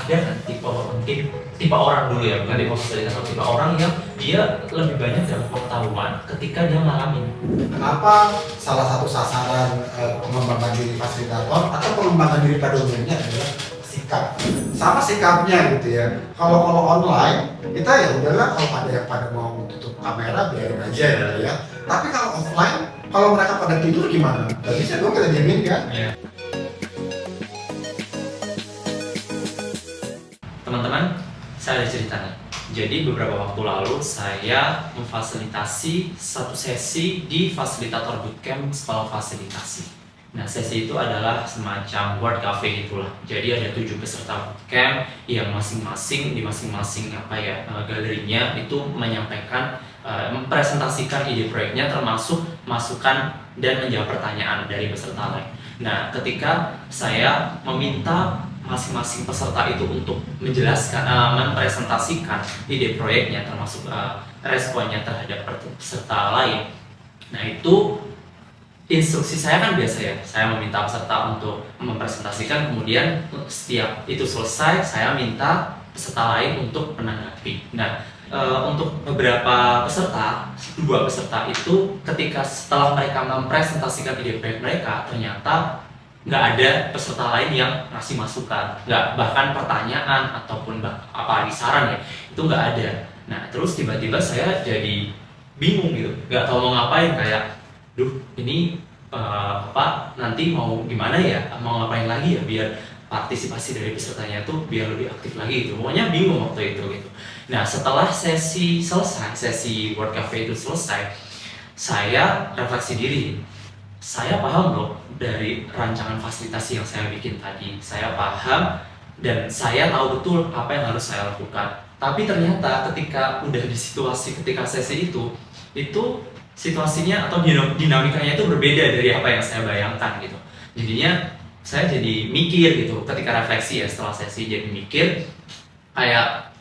ada kan mungkin tipe orang dulu ya, bukan tipe fasilitator, tipe orang yang dia lebih banyak dapat pengetahuan ketika dia ngalamin. Kenapa salah satu sasaran pengembangan diri fasilitator atau pengembangan diri pada umumnya adalah sikap, sama sikapnya gitu ya. Kalau online kita ya udahlah, kalau ada yang pada mau tutup kamera biarin aja gitu ya. Tapi kalau offline, kalau mereka pada tidur gimana? Gak bisa dong kita jamin kan? Teman-teman, saya ada cerita nih. Jadi beberapa waktu lalu saya memfasilitasi satu sesi di fasilitator bootcamp sekolah fasilitasi. Nah, sesi itu adalah semacam word cafe gitulah. Jadi ada 7 peserta bootcamp yang masing-masing di masing-masing galerinya itu menyampaikan, mempresentasikan ide proyeknya termasuk masukan dan menjawab pertanyaan dari peserta lain. Nah, ketika saya meminta masing-masing peserta itu untuk menjelaskan, mempresentasikan ide proyeknya termasuk responnya terhadap peserta lain. Nah, itu instruksi saya kan biasa ya, saya meminta peserta untuk mempresentasikan, kemudian setiap itu selesai saya minta peserta lain untuk menanggapi. Nah, untuk beberapa peserta, 2 peserta itu ketika setelah mereka mempresentasikan ide proyek mereka, ternyata nggak ada peserta lain yang ngasih masukan, nggak, bahkan pertanyaan ataupun apa saran ya, itu nggak ada. Nah, terus tiba-tiba saya jadi bingung gitu, nggak tahu mau ngapain, kayak ini nanti mau gimana ya, mau ngapain lagi ya biar partisipasi dari pesertanya tuh biar lebih aktif lagi gitu. Pokoknya bingung waktu itu gitu. Nah, setelah sesi selesai, sesi Word Cafe itu selesai, saya refleksi diri. Saya paham loh dari rancangan fasilitasi yang saya bikin tadi. Saya paham dan saya tahu betul apa yang harus saya lakukan. Tapi ternyata ketika udah di situasi ketika sesi itu situasinya atau dinamikanya itu berbeda dari apa yang saya bayangkan gitu. Jadinya saya jadi mikir gitu, ketika refleksi ya setelah sesi jadi mikir kayak,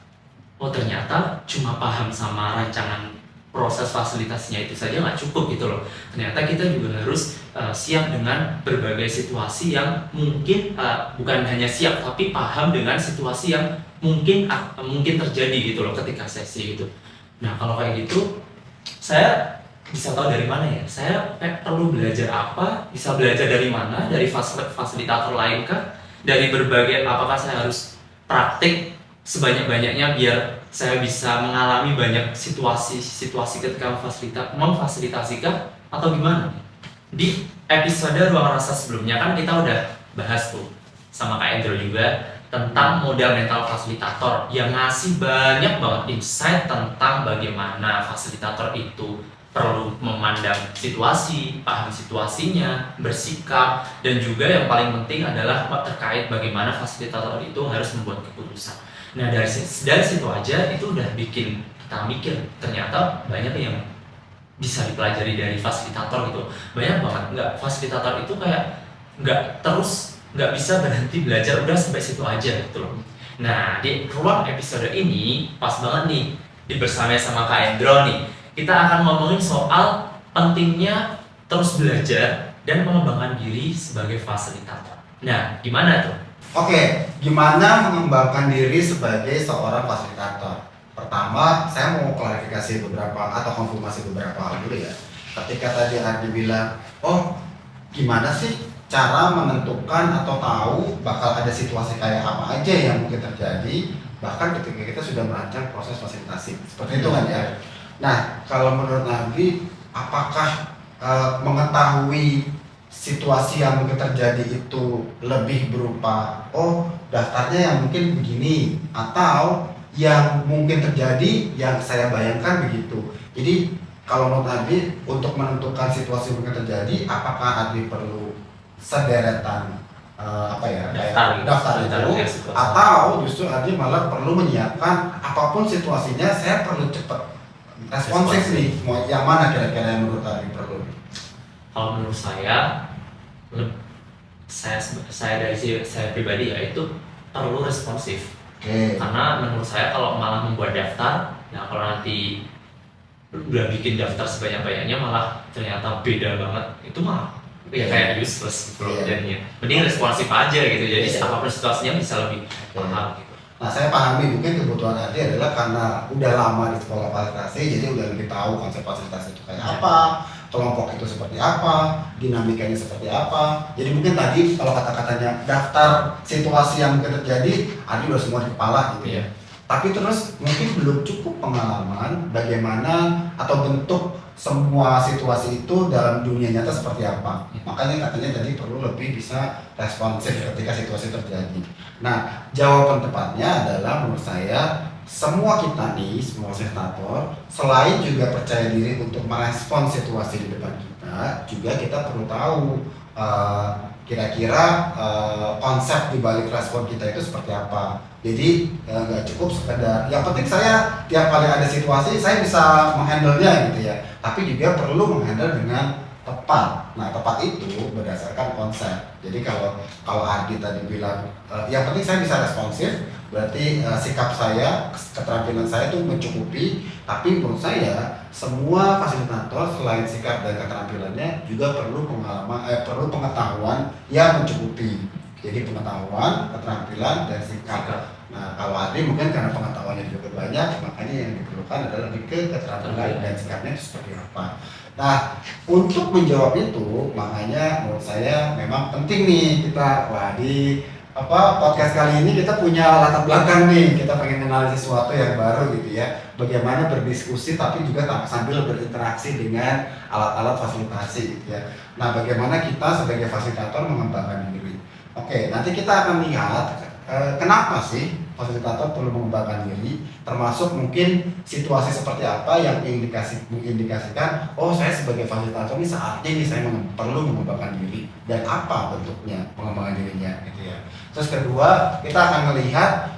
oh ternyata cuma paham sama rancangan proses fasilitasinya itu saja nggak cukup gitu loh. Ternyata kita juga harus siap dengan berbagai situasi yang mungkin bukan hanya siap tapi paham dengan situasi yang mungkin terjadi gitu loh ketika sesi itu. Nah, kalau kayak gitu saya bisa tahu dari mana ya? Saya perlu belajar apa? Bisa belajar dari mana? Dari fasilitator lain kah? Dari berbagai, apakah saya harus praktik sebanyak-banyaknya biar saya bisa mengalami banyak situasi ketika memfasilitasikan atau gimana? Di episode Ruang Rasa sebelumnya kan kita udah bahas tuh sama Kak Endro juga tentang modal mental fasilitator yang ngasih banyak banget insight tentang bagaimana fasilitator itu perlu memandang situasi, paham situasinya, bersikap, dan juga yang paling penting adalah terkait bagaimana fasilitator itu harus membuat keputusan. Nah, dari situ aja itu udah bikin kita mikir, ternyata banyak yang bisa dipelajari dari fasilitator gitu. Banyak banget, fasilitator itu kayak nggak bisa berhenti belajar udah sampai situ aja gitu loh. Nah, di ruang episode ini pas banget nih bersama sama Kak Endro nih, kita akan ngomongin soal pentingnya terus belajar dan mengembangkan diri sebagai fasilitator. Nah, gimana tuh? Oke, gimana mengembangkan diri sebagai seorang fasilitator? Pertama, saya mau klarifikasi beberapa atau konfirmasi beberapa hal dulu ya. Ketika tadi Ardi bilang, oh gimana sih cara menentukan atau tahu bakal ada situasi kayak apa aja yang mungkin terjadi bahkan ketika kita sudah merancang proses fasilitasi. Seperti itu kan ya? Nah, kalau menurut Ardi, apakah mengetahui situasi yang mungkin terjadi itu lebih berupa daftarnya yang mungkin begini atau yang mungkin terjadi yang saya bayangkan begitu. Jadi kalau menurut Ardi untuk menentukan situasi yang mungkin terjadi, apakah Ardi perlu sederetan daftar itu atau justru Ardi malah perlu menyiapkan apapun situasinya, saya perlu cepat responsif nih, mau yang mana kira-kira yang menurut Ardi perlu? Kalau menurut saya dari saya pribadi ya itu perlu responsif. Karena menurut saya kalau malah membuat daftar, nah kalau nanti udah bikin daftar sebanyak-banyaknya malah ternyata beda banget, itu mah ya kayak useless bro jadinya. Mending responsif aja gitu, jadi apapun situasinya bisa lebih paham gitu. Nah, saya pahami mungkin kebutuhan Adi adalah karena udah lama di sekolah fasilitasi, jadi udah lebih tahu konsep fasilitasi itu kayak apa, kelompok itu seperti apa, dinamikanya seperti apa. Jadi mungkin tadi kalau kata-katanya daftar situasi yang mungkin terjadi, Adi udah semua di kepala gitu ya. Tapi terus mungkin belum cukup pengalaman bagaimana atau bentuk semua situasi itu dalam dunia nyata seperti apa. Makanya katanya tadi perlu lebih bisa responsif ketika situasi terjadi. Nah, jawaban tepatnya adalah menurut saya semua kita nih, semua fasilitator, selain juga percaya diri untuk merespons situasi di depan kita, juga kita perlu tahu kira-kira konsep di balik respon kita itu seperti apa. Jadi nggak cukup sekedar, yang penting saya tiap kali ada situasi saya bisa menghandle-nya gitu ya. Tapi juga perlu menghandle dengan tepat. Nah, tepat itu berdasarkan konsep. Jadi kalau Ardi tadi bilang yang penting saya bisa responsif, berarti sikap saya, keterampilan saya itu mencukupi. Tapi menurut saya semua fasilitator selain sikap dan keterampilannya juga perlu pengetahuan yang mencukupi. Jadi pengetahuan, keterampilan, dan sikap. Nah, kalau Adri mungkin karena pengetahuannya juga banyak, makanya yang diperlukan adalah lebih ke keterampilan dan sikapnya itu seperti apa. Nah, untuk menjawab itu, makanya menurut saya memang penting nih kita di podcast kali ini kita punya latar belakang nih, kita pengen mengenal sesuatu yang baru gitu ya. Bagaimana berdiskusi tapi juga sambil berinteraksi dengan alat-alat fasilitasi gitu ya. Nah, bagaimana kita sebagai fasilitator mengembangkan diri. Oke, nanti kita akan lihat kenapa sih fasilitator perlu mengembangkan diri, termasuk mungkin situasi seperti apa yang mengindikasikan, oh saya sebagai fasilitator ini saatnya nih saya perlu mengembangkan diri, dan apa bentuknya pengembangan dirinya gitu ya. Terus kedua, kita akan melihat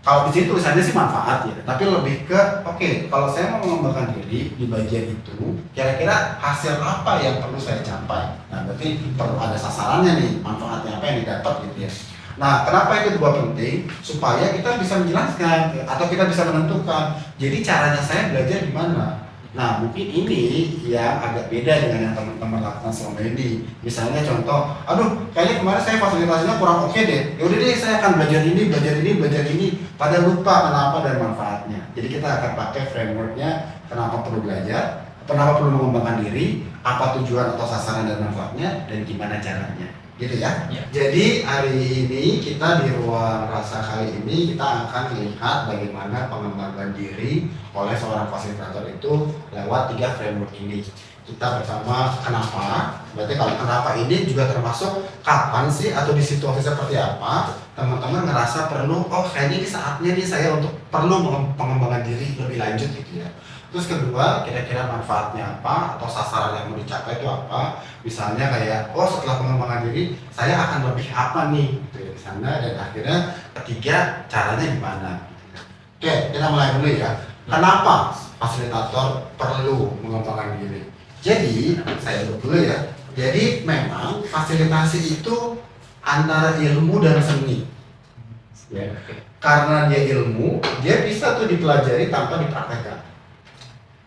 kalau di sini tulisannya sih manfaat ya, tapi lebih ke kalau saya mau mengembangkan diri di bagian itu, kira-kira hasil apa yang perlu saya capai. Nah, berarti perlu ada sasarannya nih, manfaatnya apa yang didapat gitu ya. Nah, kenapa itu dua penting? Supaya kita bisa menjelaskan atau kita bisa menentukan. Jadi caranya saya belajar di mana. Nah, mungkin ini yang agak beda dengan yang teman-teman lakukan selama ini. Misalnya contoh, kayaknya kemarin saya fasilitasinya kurang oke deh. Ya udah deh, saya akan belajar ini, pada lupa kenapa dan manfaatnya. Jadi kita akan pakai frameworknya, kenapa perlu belajar, kenapa perlu mengembangkan diri, apa tujuan atau sasaran dan manfaatnya, dan gimana caranya. Gitu ya. Jadi hari ini kita di ruang rasa kali ini kita akan melihat bagaimana pengembangan diri oleh seorang fasilitator itu lewat 3 framework ini. Kita pertama kenapa, berarti kalau kenapa ini juga termasuk kapan sih atau di situasi seperti apa teman-teman ngerasa perlu, kayaknya ini saatnya nih saya untuk perlu pengembangan diri lebih lanjut gitu ya. Terus kedua, kira-kira manfaatnya apa atau sasaran yang mau dicapai itu apa. Misalnya kayak, setelah pengembangan diri saya akan lebih apa nih gitu ya di sana. Dan akhirnya ketiga, caranya gimana. Oke, kita mulai dulu ya. Kenapa fasilitator perlu mengembangkan diri? Jadi, saya dulu ya. Jadi memang fasilitasi itu antara ilmu dan seni ya. Karena dia ilmu, dia bisa tuh dipelajari tanpa dipraktekkan.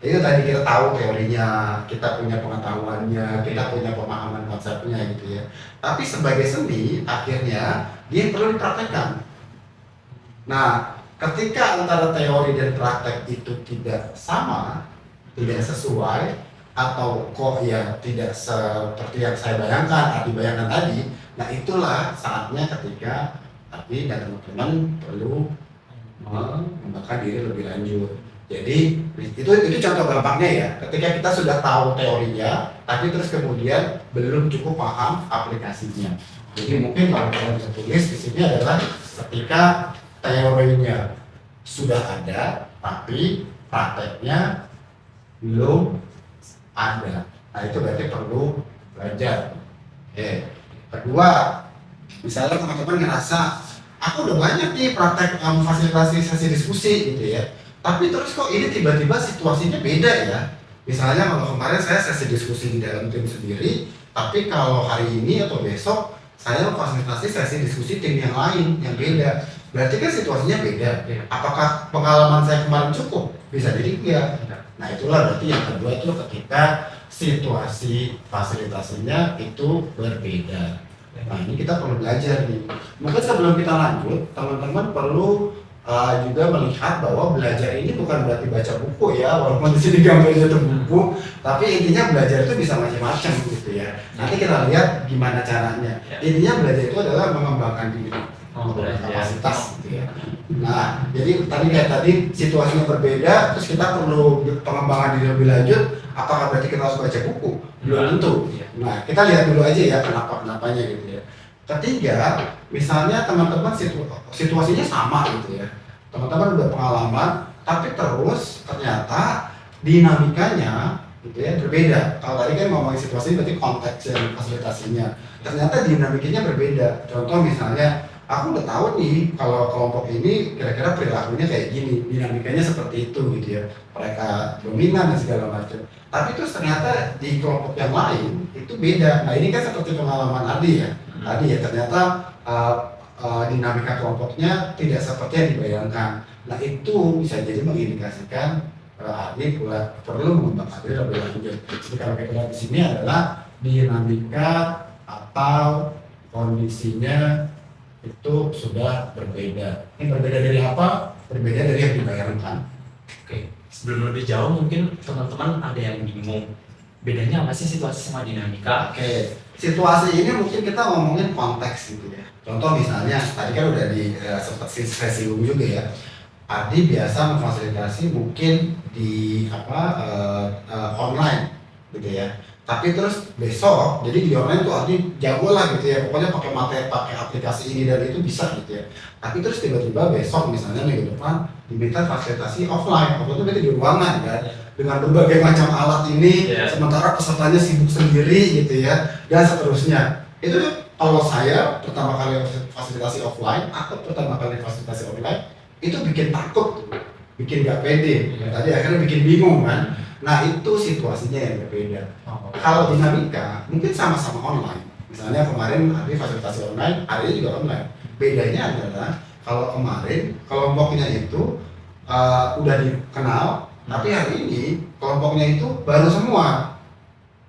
Itu tadi kita tahu teorinya, kita punya pengetahuannya, kita punya pemahaman konsepnya gitu ya. Tapi sebagai seni, akhirnya dia perlu dipraktekkan. Nah, ketika antara teori dan praktek itu tidak sama, tidak sesuai, atau kok ya tidak seperti yang saya bayangkan, dibayangkan tadi, nah itulah saatnya ketika Ardi dan teman-teman perlu mengembangkan diri lebih lanjut. Jadi itu contoh gampangnya ya. Ketika kita sudah tahu teorinya, tapi terus kemudian belum cukup paham aplikasinya. Jadi mungkin kalau kalian bisa tulis di sini adalah ketika teorinya sudah ada, tapi prakteknya belum ada. Nah itu berarti perlu belajar. Kedua, misalnya teman-teman ngerasa aku udah banyak nih praktek fasilitasi sesi diskusi gitu ya. Tapi terus kok ini tiba-tiba situasinya beda ya. Misalnya kalau kemarin saya sesi diskusi di dalam tim sendiri, tapi kalau hari ini atau besok saya fasilitasi sesi diskusi tim yang lain yang beda. Berarti kan situasinya beda. Apakah pengalaman saya kemarin cukup? Bisa jadi enggak. Nah itulah berarti yang kedua itu ketika situasi fasilitasinya itu berbeda. Nah ini kita perlu belajar nih. Mungkin sebelum kita lanjut, teman-teman perlu juga melihat bahwa belajar ini bukan berarti baca buku ya, walaupun di sini gambarnya itu buku, tapi intinya belajar itu bisa macam-macam gitu ya. Nanti kita lihat gimana caranya. Intinya belajar itu adalah mengembangkan diri, mengembangkan kapasitas gitu ya. Nah, jadi tadi situasinya berbeda, terus kita perlu pengembangan diri lebih lanjut. Apakah berarti kita harus baca buku? Belum tentu. Nah, kita lihat dulu aja ya kenapanya gitu ya. Ketiga, misalnya teman-teman situasinya sama gitu ya. Teman-teman udah pengalaman, tapi terus ternyata dinamikanya gitu ya berbeda. Kalau tadi kan ngomongin situasi berarti konteks yang fasilitasinya. Ternyata dinamikanya berbeda. Contoh misalnya, aku udah tahu nih kalau kelompok ini kira-kira perilakunya kayak gini, dinamikanya seperti itu gitu ya. Mereka dominan dan segala macam. Tapi terus ternyata di kelompok yang lain itu beda. Nah ini kan seperti pengalaman Adi ya. Tadi ya ternyata dinamika kelompoknya tidak seperti yang dibayangkan. Nah itu bisa jadi mengindikasikan Adi perlu mengembangkan diri lebih lanjut. Jadi kalau kita lihat di sini adalah dinamika atau kondisinya itu sudah berbeda. Ini berbeda dari apa? Berbeda dari yang dibayangkan. Oke, sebelum lebih jauh mungkin teman-teman ada yang bingung. Bedanya apa sih situasi sama dinamika? Oke, situasi ini mungkin kita ngomongin konteks gitu ya. Contoh misalnya, tadi kan udah sempat singgung juga ya. Adi biasa memfasilitasi mungkin di online gitu ya. Tapi terus besok, jadi di online tuh Adi jago lah gitu ya. Pokoknya pakai materi, pakai aplikasi ini dan itu bisa gitu ya. Tapi terus tiba-tiba besok misalnya minggu depan diminta fasilitasi offline. Waktu itu berarti di ruangan kan. Dengan berbagai macam alat ini, sementara pesertanya sibuk sendiri gitu ya, dan seterusnya. Itu kalau saya pertama kali fasilitasi offline atau pertama kali fasilitasi online, itu bikin takut, bikin gak pede. Tadi akhirnya bikin bingung kan. Nah itu situasinya yang berbeda. Kalau dinamika mungkin sama-sama online. Misalnya kemarin ada fasilitasi online, hari ini juga online. Bedanya adalah kalau kemarin kelompoknya itu udah dikenal. Tapi hari ini kelompoknya itu baru semua.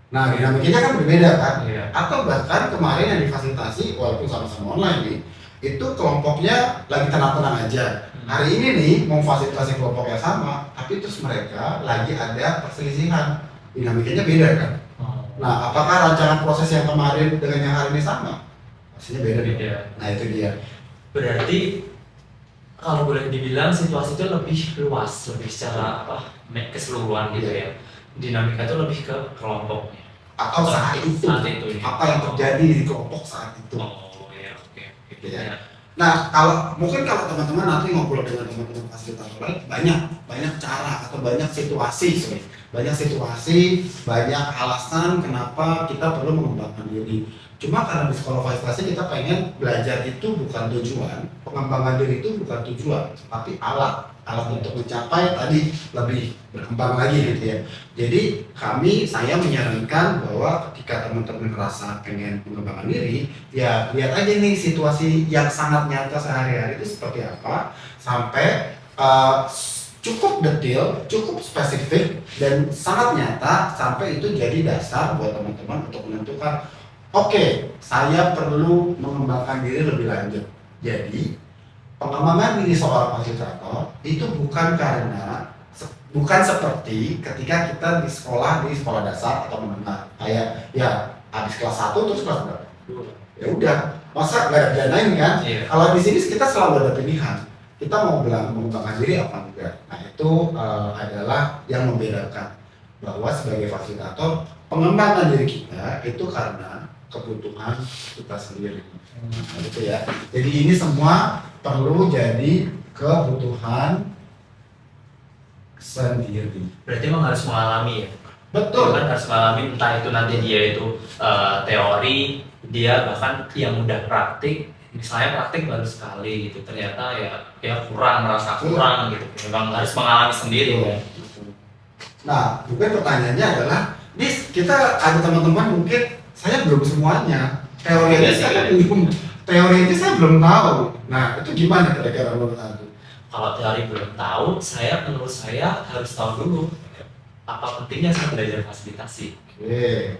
Nah dinamikanya kan berbeda kan. Atau bahkan kemarin yang difasilitasi walaupun sama-sama online nih, itu kelompoknya lagi tenang-tenang aja. Hari ini nih mau fasilitasi kelompok yang sama, tapi terus mereka lagi ada perselisihan. Dinamikanya beda kan. Nah apakah rancangan proses yang kemarin dengan yang hari ini sama? Pastinya beda. Nah itu dia. Berarti kalau boleh dibilang situasi itu lebih luas, lebih secara keseluruhan gitu ya. Dinamika itu lebih ke kelompoknya. Atau saat itu ya. Apa yang terjadi di kelompok saat itu. Oke. Ya. Nah mungkin kalau teman-teman nanti ngobrol dengan teman-teman fasilitator lain, banyak cara atau banyak situasi, banyak alasan kenapa kita perlu mengembangkan diri. Cuma karena di sekolah fasilitasi kita pengen belajar itu bukan tujuan, pengembangan diri itu bukan tujuan, tapi alat untuk mencapai tadi lebih berkembang lagi gitu ya. Jadi saya menyarankan bahwa ketika teman-teman merasa pengen mengembangkan diri, ya lihat aja nih situasi yang sangat nyata sehari-hari itu seperti apa, sampai cukup detail, cukup spesifik dan sangat nyata sampai itu jadi dasar buat teman-teman untuk menentukan. Oke, saya perlu mengembangkan diri lebih lanjut. Jadi, pengembangan diri seorang fasilitator itu bukan seperti ketika kita di sekolah dasar atau menengah. Kayak ya habis kelas 1 terus kelas berapa? Ya udah, masa nggak ada pilihan lain kan? Kalau di sini kita selalu ada pilihan. Kita mau mengembangkan diri apa enggak. Nah itu adalah yang membedakan bahwa sebagai fasilitator pengembangan diri kita itu karena kebutuhan kita sendiri. Nah, gitu ya. Jadi ini semua perlu jadi kebutuhan sendiri. Berarti memang harus mengalami ya. Betul. Kan harus mengalami, entah itu nanti dia itu teori, dia bahkan yang udah praktik, misalnya praktik baru sekali gitu, ternyata ya merasa kurang gitu. Memang harus mengalami sendiri kan. Nah, mungkin pertanyaannya adalah, kita ada teman-teman mungkin saya belum semuanya, teori aja saya belum tahu. Nah itu gimana kira-kira menurut Anda? Kalau teori belum tahu, menurut saya harus tahu dulu apa pentingnya saya belajar fasilitasi. Oke.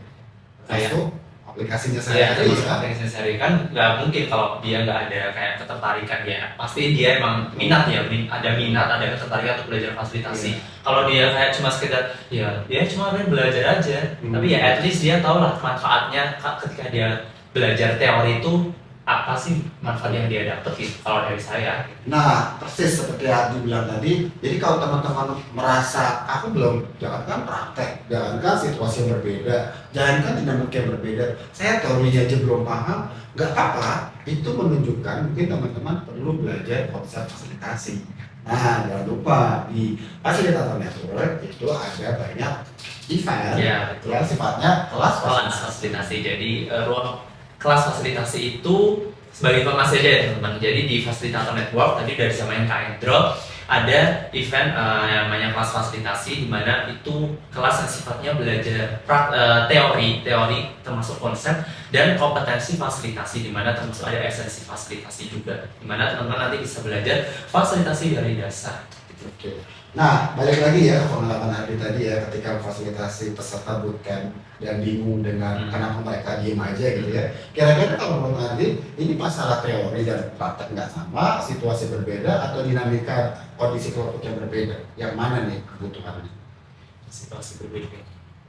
aplikasinya Iya, sehari-hari termasuk ya. aplikasi sehari kan nggak mungkin kalau dia nggak ada kayak ketertarikan ya. Pasti dia emang minat ya, ada minat, ada ketertarikan untuk belajar fasilitasi. Kalau dia kayak cuma sekedar ya dia cuma pengen belajar aja, tapi ya at least dia tahu lah manfaatnya ketika dia belajar teori itu apa sih manfaat yang dia dapat gitu. Kalau dari saya. Nah, persis seperti Adi bilang tadi, jadi kalau teman-teman merasa aku belum, jangankan praktek, jangankan situasi yang berbeda, jangankan dinamika yang berbeda, saya teorinya aja belum paham, nggak apa-apa, itu menunjukkan mungkin teman-teman perlu belajar konsep fasilitasi. Nah, jangan lupa di fasilitator network itu ada banyak event Ya, betul. yang sifatnya kelas Kelas fasilitasi. Jadi ruang kelas fasilitasi itu sebagai informasi aja ya teman-teman. Jadi di fasilitator network tadi dari zaman KN Drop ada event yang namanya kelas fasilitasi, di mana itu kelas yang sifatnya belajar teori termasuk konsep dan kompetensi fasilitasi, di mana termasuk ada esensi fasilitasi juga, di mana teman-teman nanti bisa belajar fasilitasi dari dasar. Oke. Nah, balik lagi ya ke pengalaman Ardi tadi ya, ketika memfasilitasi peserta bootcamp dan bingung dengan kenapa mereka diem aja gitu ya. Kira-kira kalau menurut Ardi, ini masalah teori dan praktek nggak sama, situasi berbeda, atau dinamika kondisi kelompok yang berbeda? Yang mana nih kebutuhannya? Situasi berbeda,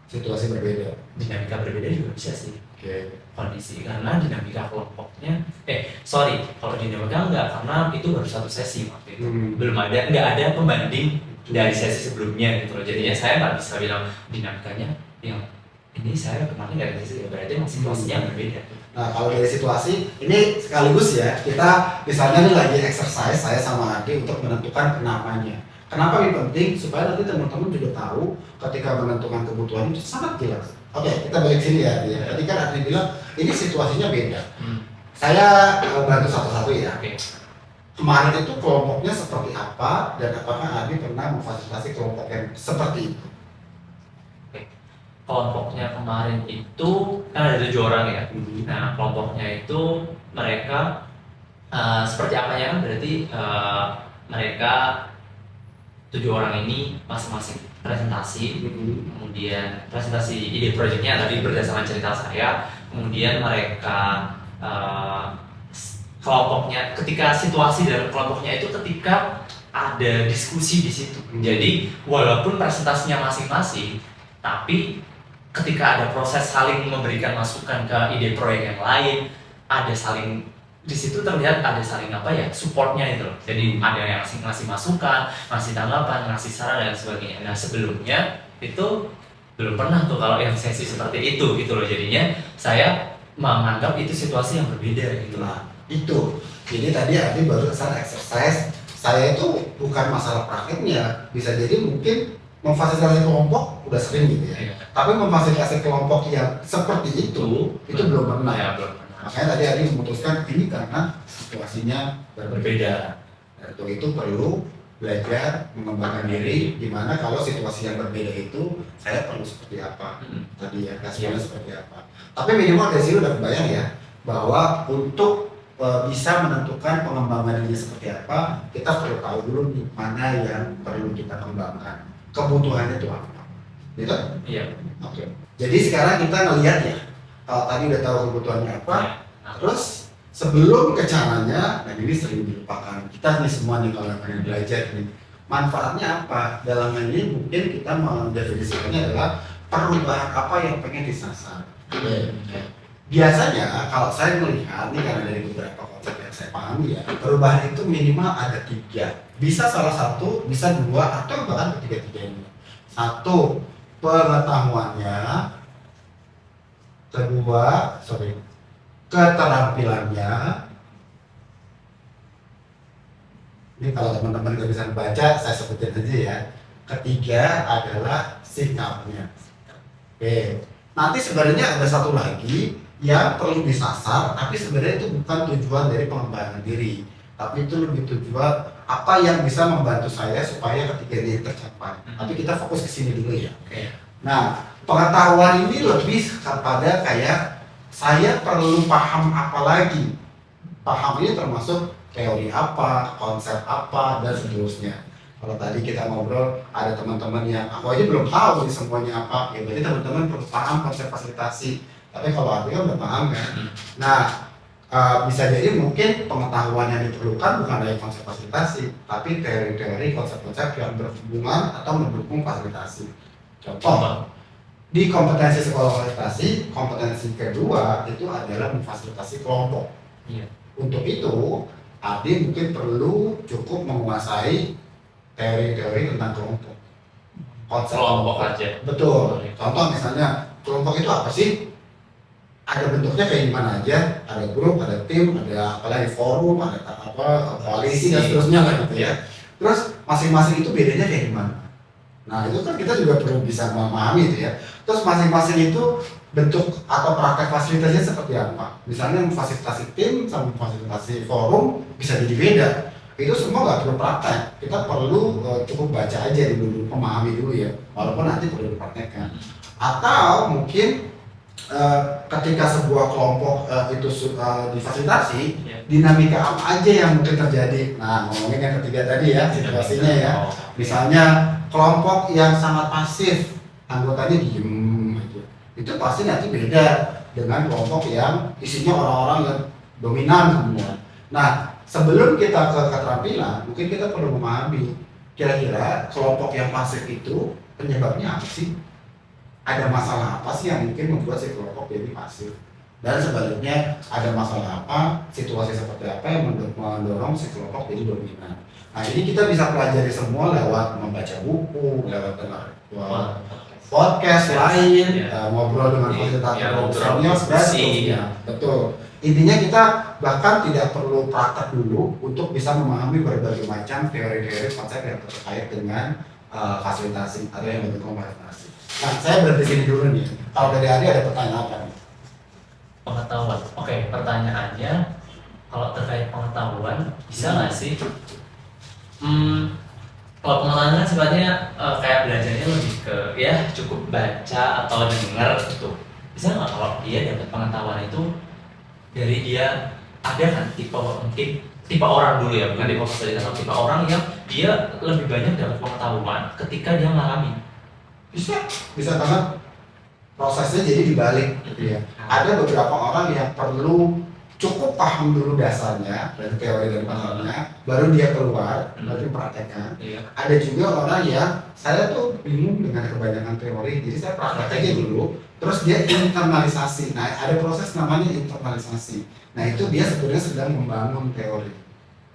Situasi berbeda. dinamika berbeda juga bisa sih. Oke. Kondisi karena dinamika kelompoknya kalau dinamika enggak, karena itu baru satu sesi waktu itu. Belum ada, nggak ada pembanding dari sesi sebelumnya gitu loh. Jadinya saya nggak bisa bilang dinamikanya yang ini saya kemarin dari sesi, berarti emang situasinya yang berbeda. Nah, kalau dari situasi, ini sekaligus ya, kita misalnya nih lagi exercise, saya sama Ardi untuk menentukan kenapanya. Kenapa ini penting? Supaya nanti teman-teman juga tahu ketika menentukan kebutuhan itu sangat jelas. Oke, kita balik sini ya. Tadi kan Ardi bilang, ini situasinya beda. Saya bantu satu-satu ya. Oke. Kemarin itu kelompoknya seperti apa, dan apakah Ardi pernah memfasilitasi kelompok yang seperti itu? Kelompoknya kemarin itu kan ada 7 orang ya. Nah, kelompoknya itu mereka seperti apanya kan berarti mereka 7 orang ini masing-masing presentasi, kemudian presentasi ide proyeknya tadi berdasarkan cerita saya, kemudian mereka kelompoknya ketika situasi dalam kelompoknya itu ketika ada diskusi di situ. Jadi walaupun presentasinya masing-masing, tapi ketika ada proses saling memberikan masukan ke ide proyek yang lain, ada saling di situ terlihat ada saling supportnya itu loh. Jadi ada yang ngasih masukan, ngasih tanggapan, ngasih saran dan sebagainya. Nah sebelumnya itu belum pernah tuh kalau yang sesi seperti itu gitu loh. Jadinya saya menganggap itu situasi yang berbeda gitu lah. Itu, jadi tadi Ardi baru kesan exercise, saya itu bukan masalah prakteknya, bisa jadi mungkin memfasilitasi kelompok udah sering gitu ya, tapi memfasilitasi kelompok yang seperti itu belum pernah. Ya, belum pernah. Makanya tadi Ardi memutuskan ini karena situasinya berbeda. Untuk itu perlu belajar mengembangkan diri, dimana kalau situasi yang berbeda itu saya perlu seperti apa tadi ya, responnya seperti apa. Tapi minimal dari sini udah kebayang ya, bahwa untuk bisa menentukan pengembangan dirinya seperti apa, kita perlu tahu dulu nih mana yang perlu kita kembangkan, kebutuhannya itu apa, gitu? Iya. Oke. Jadi sekarang kita ngelihat ya, kalau tadi udah tahu kebutuhannya apa, terus sebelum ke caranya, dan ini sering dilupakan kita nih semua nih kalau pengen belajar nih, manfaatnya apa? Dalam hal ini mungkin kita mendefinisikannya adalah perubahan apa yang pengen disasar. Biasanya kalau saya melihat nih, karena dari beberapa konsep yang saya pahami ya, perubahan itu minimal ada 3, bisa salah satu, bisa 2, atau bahkan ketiga-tiganya. 1, pengetahuannya, 2, keterampilannya. Ini kalau teman-teman nggak bisa baca, saya sebutin aja ya. 3 adalah sikapnya. Oke. Nanti sebenarnya ada 1 lagi yang perlu disasar, tapi sebenarnya itu bukan tujuan dari pengembangan diri, tapi itu lebih tujuan apa yang bisa membantu saya supaya ketika ini tercapai. Tapi kita fokus ke sini dulu ya. Nah, pengetahuan ini lebih kepada kayak saya perlu paham apa lagi. Paham ini termasuk teori apa, konsep apa, dan seterusnya. Kalau tadi kita ngobrol, ada teman-teman yang aku aja belum tahu nih semuanya apa, ya berarti teman-teman perlu paham konsep fasilitasi. Tapi kalau arti kan udah paham kan. Hmm. Nah, bisa jadi mungkin pengetahuan yang diperlukan bukan dari konsep fasilitasi, tapi teori-teori konsep-konsep yang berhubungan atau mendukung fasilitasi. Contoh, di kompetensi sekolah fasilitasi, kompetensi kedua itu adalah memfasilitasi kelompok. Iya. Untuk itu, Adi mungkin perlu cukup menguasai teori-teori tentang kelompok. Konsep Kelompok aja. Betul. Contoh misalnya, kelompok itu apa sih? Ada bentuknya kayak gimana aja, ada grup, ada tim, ada apalagi forum, ada koalisi dan seterusnya lah gitu ya. Terus masing-masing itu bedanya kayak gimana? Nah itu kan kita juga perlu bisa memahami itu ya. Terus masing-masing itu bentuk atau praktek fasilitasnya seperti apa? Misalnya memfasilitasi tim sama memfasilitasi forum bisa jadi beda. Itu semua nggak perlu praktek. Kita perlu cukup baca aja dulu, memahami dulu ya. Walaupun nanti perlu dipraktekkan. Atau mungkin ketika sebuah kelompok itu difasilitasi, dinamika apa aja yang mungkin terjadi. Nah, ngomongin yang ketiga tadi ya, situasinya ya. Misalnya kelompok yang sangat pasif, anggotanya diem aja. Itu pasti nanti beda dengan kelompok yang isinya orang-orang yang dominan semua. Nah, sebelum kita ke keterampilan, mungkin kita perlu memahami kira-kira kelompok yang pasif itu penyebabnya apa sih? Ada masalah apa sih yang mungkin membuat si kelompok jadi pasif, dan sebaliknya ada masalah apa, situasi seperti apa yang mendorong si kelompok jadi dominan. Nah ini kita bisa pelajari semua lewat membaca buku, lewat dengar podcast lain, ngobrol dengan fasilitator senior dan seterusnya. Betul. Intinya kita bahkan tidak perlu praktek dulu untuk bisa memahami berbagai macam teori-teori konsep yang terkait dengan fasilitasi atau yang mendukung fasilitasi. Nah, saya berhenti sini dulu nih. Kalau dari Adi ada pertanyaan apa nih? Pengetahuan. Oke, pertanyaannya kalau terkait pengetahuan bisa nggak sih? Kalau pengetahuan kan sifatnya kayak belajarnya lebih ke ya cukup baca atau dengar gitu. Bisa nggak kalau dia dapat pengetahuan itu dari dia ada kan mungkin tipe orang dulu ya, bukan tipe fasilitator, tipe orang yang dia lebih banyak dapat pengetahuan ketika dia mengalami. Bisa banget. Prosesnya jadi dibalik gitu ya. Ada beberapa orang yang perlu cukup paham dulu dasarnya dan teori dan pahamnya, baru dia keluar, baru praktekkan. Ada juga orang yang saya tuh bingung dengan kebanyakan teori, jadi saya praktek aja dulu, terus dia internalisasi. Nah ada proses namanya internalisasi. Nah itu dia sebenarnya sedang membangun teori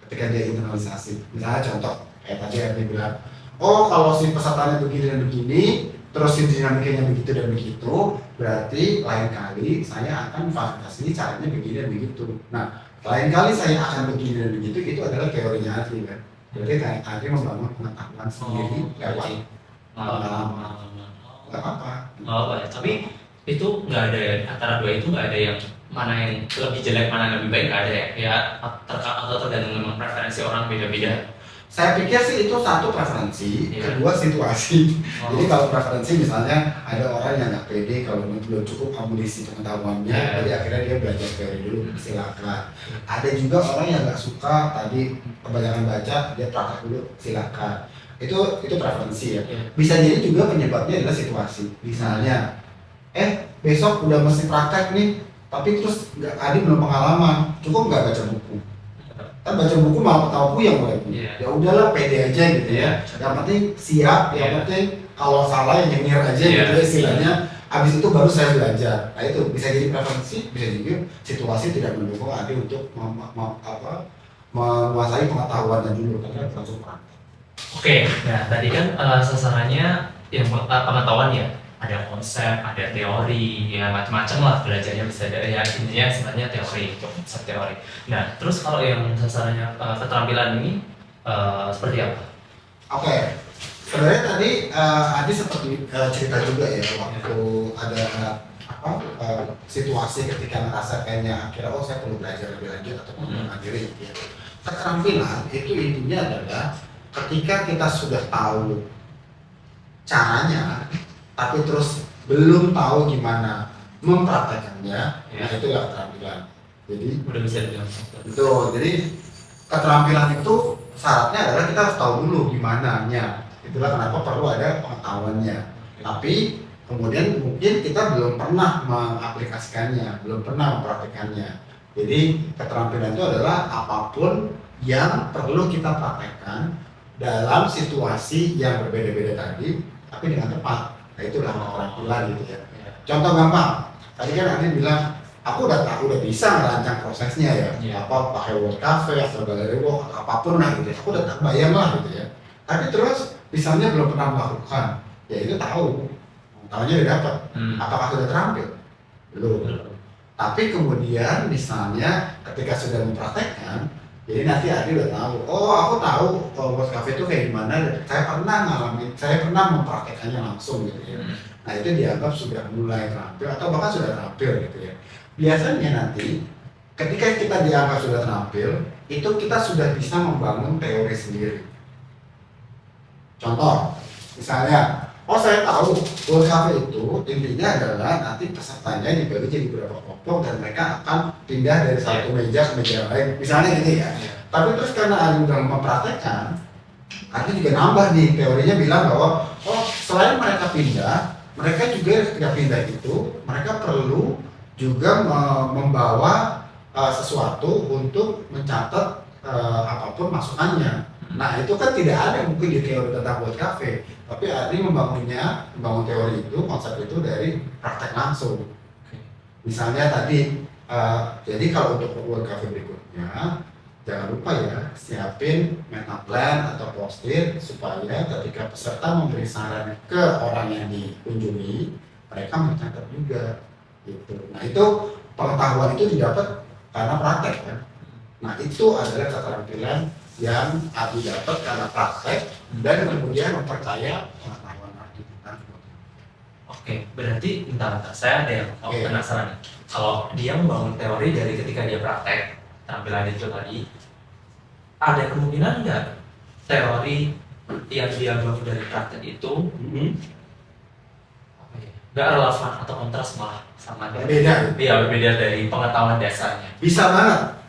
ketika dia internalisasi. Misalnya contoh kayak tadi yang bilang, oh kalau si pesertanya begini dan begini, terus si dinamikanya begitu dan begitu, berarti lain kali saya akan fasilitasi caranya begini dan begitu. Nah, lain kali saya akan begini dan begitu, itu adalah teorinya Adri kan. Jadi kayak Adri membangun pengetahuan sendiri lewat pengalaman. Gak apa-apa. Ya. Tapi itu nggak ada antara dua itu nggak ada yang mana yang lebih jelek mana yang lebih baik, nggak ada ya atau tergantung memang preferensi orang beda-beda. Saya pikir sih itu satu preferensi, kedua situasi. Jadi kalau preferensi misalnya ada orang yang nggak pede kalau belum cukup amunisi pengetahuannya, jadi akhirnya dia belajar teori dulu, silakan. Ada juga orang yang nggak suka tadi kebanyakan baca, dia praktek dulu, silakan. Itu preferensi ya. Bisa jadi juga penyebabnya adalah situasi. Misalnya, besok udah mesti praktek nih, tapi terus Adi belum pengalaman, cukup nggak baca buku? Kan baca buku malah ketawa puyeng lagi. Ya udahlah pede aja gitu ya. Yang penting siap, yang penting kalau salah yang nyengir aja gitu ya istilahnya. Abis itu baru saya belajar. Nah itu bisa jadi preferensi, bisa juga situasi tidak mendukung Adi untuk menguasai pengetahuannya dulu karena langsung praktek. Oke, nah tadi kan sasarannya yang pengetahuan ya. Ada konsep, ada teori, ya macam-macam lah belajarnya bisa ada ya intinya sebenarnya teori, konsep teori. Nah, terus kalau yang sasarannya keterampilan ini seperti apa? Oke, sebenarnya tadi Adi seperti cerita juga ya waktu ada situasi ketika ngerasa kayaknya akhirnya saya perlu belajar lebih lanjut atau mengembangkan diri. Ya. Keterampilan itu intinya adalah ketika kita sudah tahu caranya tapi terus belum tahu gimana mempraktekannya, nah itulah keterampilan. Jadi udah bisa dibilang betul. Jadi keterampilan itu syaratnya adalah kita harus tahu dulu gimana nya. Itulah kenapa perlu ada pengetahuannya. Tapi kemudian mungkin kita belum pernah mengaplikasikannya, belum pernah mempraktekannya. Jadi keterampilan itu adalah apapun yang perlu kita praktekkan dalam situasi yang berbeda-beda tadi, tapi dengan tepat. Nah, itulah keterampilan gitu ya. Contoh gampang, tadi kan Andi bilang, aku udah bisa merancang prosesnya ya, apa pakai Word Cafe atau Gallery Walk atau apapun lah gitu ya. Aku udah terbayang lah gitu ya. Tapi terus misalnya belum pernah melakukan, ya itu tahunya udah dapat. Apakah sudah terampil? Belum. Tapi kemudian misalnya ketika sudah mempraktekkan, jadi nanti Adi udah tahu, oh aku tahu Word Cafe itu kayak gimana, saya pernah ngalamin, saya pernah mempraktekannya langsung gitu ya. Nah itu dianggap sudah mulai terampil atau bahkan sudah terampil gitu ya. Biasanya nanti ketika kita dianggap sudah terampil, itu kita sudah bisa membangun teori sendiri. Contoh, misalnya, oh saya tahu Word Cafe itu intinya adalah nanti pesertanya dibagi jadi beberapa kelompok dan mereka akan pindah dari satu meja ke meja lain, misalnya gitu ya. Tapi terus karena Adi udah mempraktekkan, Adi juga nambah nih teorinya bilang bahwa oh selain mereka pindah, mereka juga ketika pindah itu mereka perlu juga membawa sesuatu untuk mencatat apapun masukannya. Nah itu kan tidak ada mungkin di teori tentang Word Cafe, tapi Adi membangun teori itu, konsep itu dari praktek langsung. Misalnya tadi, jadi kalau untuk Word Cafe berikutnya, jangan lupa ya siapin meta plan atau post-it supaya ketika peserta memberi saran ke orang yang dikunjungi, mereka mencatat juga. Gitu. Nah itu pengetahuan itu didapat karena praktek kan. Nah itu adalah keterampilan yang Adi dapat karena praktek dan kemudian mempercaya pengetahuan Adi tentang. Oke, berarti bentar, saya ada yang penasaran nih. Kalau dia membangun teori dari ketika dia praktek tampilan itu tadi, ada kemungkinan nggak teori yang dia bangun dari praktek itu nggak relevan atau kontras malah sama berbeda? Iya, berbeda dari pengetahuan dasarnya. Bisa banget.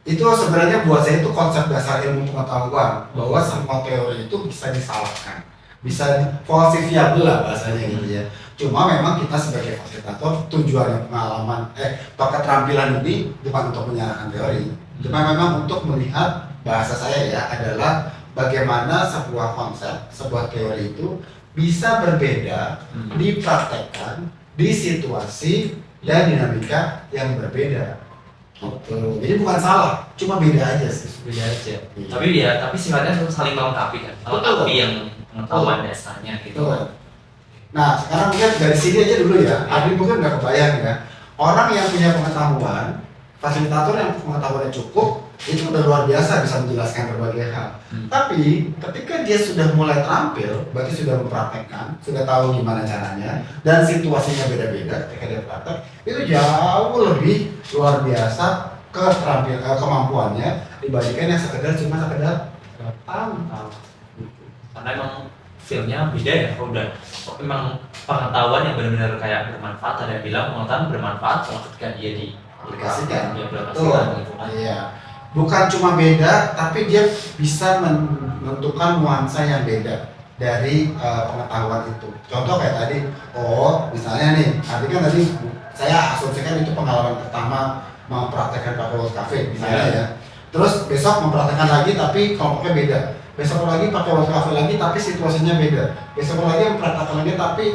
Itu sebenarnya buat saya itu konsep dasar ilmu pengetahuan bahwa semua teori itu bisa disalahkan, bisa falsifiable lah bahasanya gitu ya. Cuma memang kita sebagai fasilitator tujuannya pengalaman keterampilan ini bukan untuk menyalahkan teori, cuma memang untuk melihat, bahasa saya ya adalah bagaimana sebuah konsep, sebuah teori itu bisa berbeda dipraktekkan di situasi dan dinamika yang berbeda. Jadi bukan salah, cuma beda aja sih. Beda aja. Iya. Tapi sifatnya saling melengkapi kan. Melengkapi yang pengetahuan dasarnya gitu. Nah sekarang mungkin dari sini aja dulu ya. Adi mungkin nggak kebayang ya. Orang yang punya pengetahuan, fasilitator yang pengetahuannya cukup, itu udah luar biasa bisa menjelaskan berbagai hal. Tapi ketika dia sudah mulai terampil, berarti sudah mempraktekkan, sudah tahu gimana caranya, dan situasinya beda-beda ketika dia praktek, itu jauh lebih luar biasa kemampuannya dibandingkan yang sekedar tahu. Karena emang feel-nya beda ya, udah memang pengetahuan yang benar-benar kayak bermanfaat. Ada yang bilang pengetahuan bermanfaat kalau ketika dia aplikasikan. Gitu kan. Iya. Bukan cuma beda, tapi dia bisa menentukan nuansa yang beda dari pengetahuan itu. Contoh kayak tadi, misalnya nih, tadi saya asumsikan itu pengalaman pertama mempraktekkan pakai Word Cafe misalnya ya. Terus besok mempraktekkan lagi tapi kelompoknya beda. Besok lagi pakai Word Cafe lagi tapi situasinya beda. Besok lagi mempraktekkan lagi tapi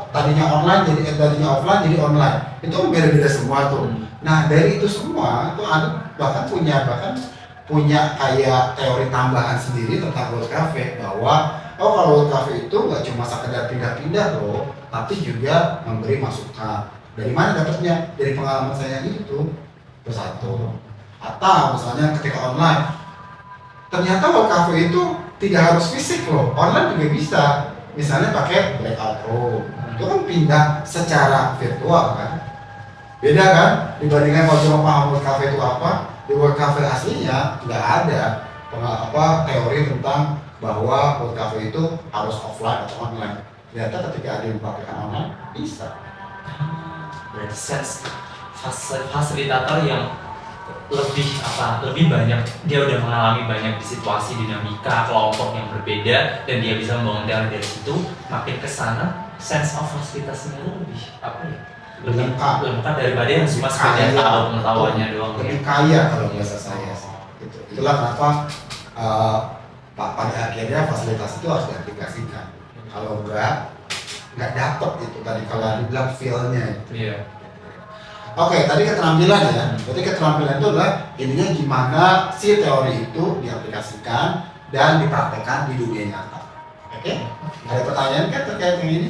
tadinya offline jadi online. Itu kan beda-beda semua tuh. Nah dari itu semua tuh ada bahkan punya kayak teori tambahan sendiri tentang Word Cafe bahwa kalau Word Cafe itu nggak cuma sekedar pindah-pindah loh, tapi juga memberi masukan. Dari mana dapatnya? Dari pengalaman saya itu satu. Atau misalnya ketika online, ternyata Word Cafe itu tidak harus fisik loh, online juga bisa. Misalnya pakai breakout room, itu kan pindah secara virtual kan. Beda kan dibandingkan kalau cuma paham Word Cafe itu apa. Di Word Cafe aslinya nggak ada teori tentang bahwa Word Cafe itu harus offline atau online. Ternyata ketika ada yang mempraktikkan online bisa. Berarti fasilitator yang lebih banyak, dia udah mengalami banyak di situasi dinamika kelompok yang berbeda dan dia bisa membangun teori dari situ, makin kesana sense of fasilitasnya itu lebih apa ya? Lengkap Daripada yang cuma sekedar tahu pengetahuannya doang. lebih kaya kalau bahasa saya gitu. Itulah kenapa pada akhirnya fasilitas itu harus diaplikasikan. Kalau nggak dapet itu tadi kalau dibilang feel-nya. Iya. Oke, tadi keterampilan ya. Berarti keterampilan itu adalah intinya gimana si teori itu diaplikasikan dan dipraktekkan di dunia nyata. Oke? Ada pertanyaan kan terkait yang ini?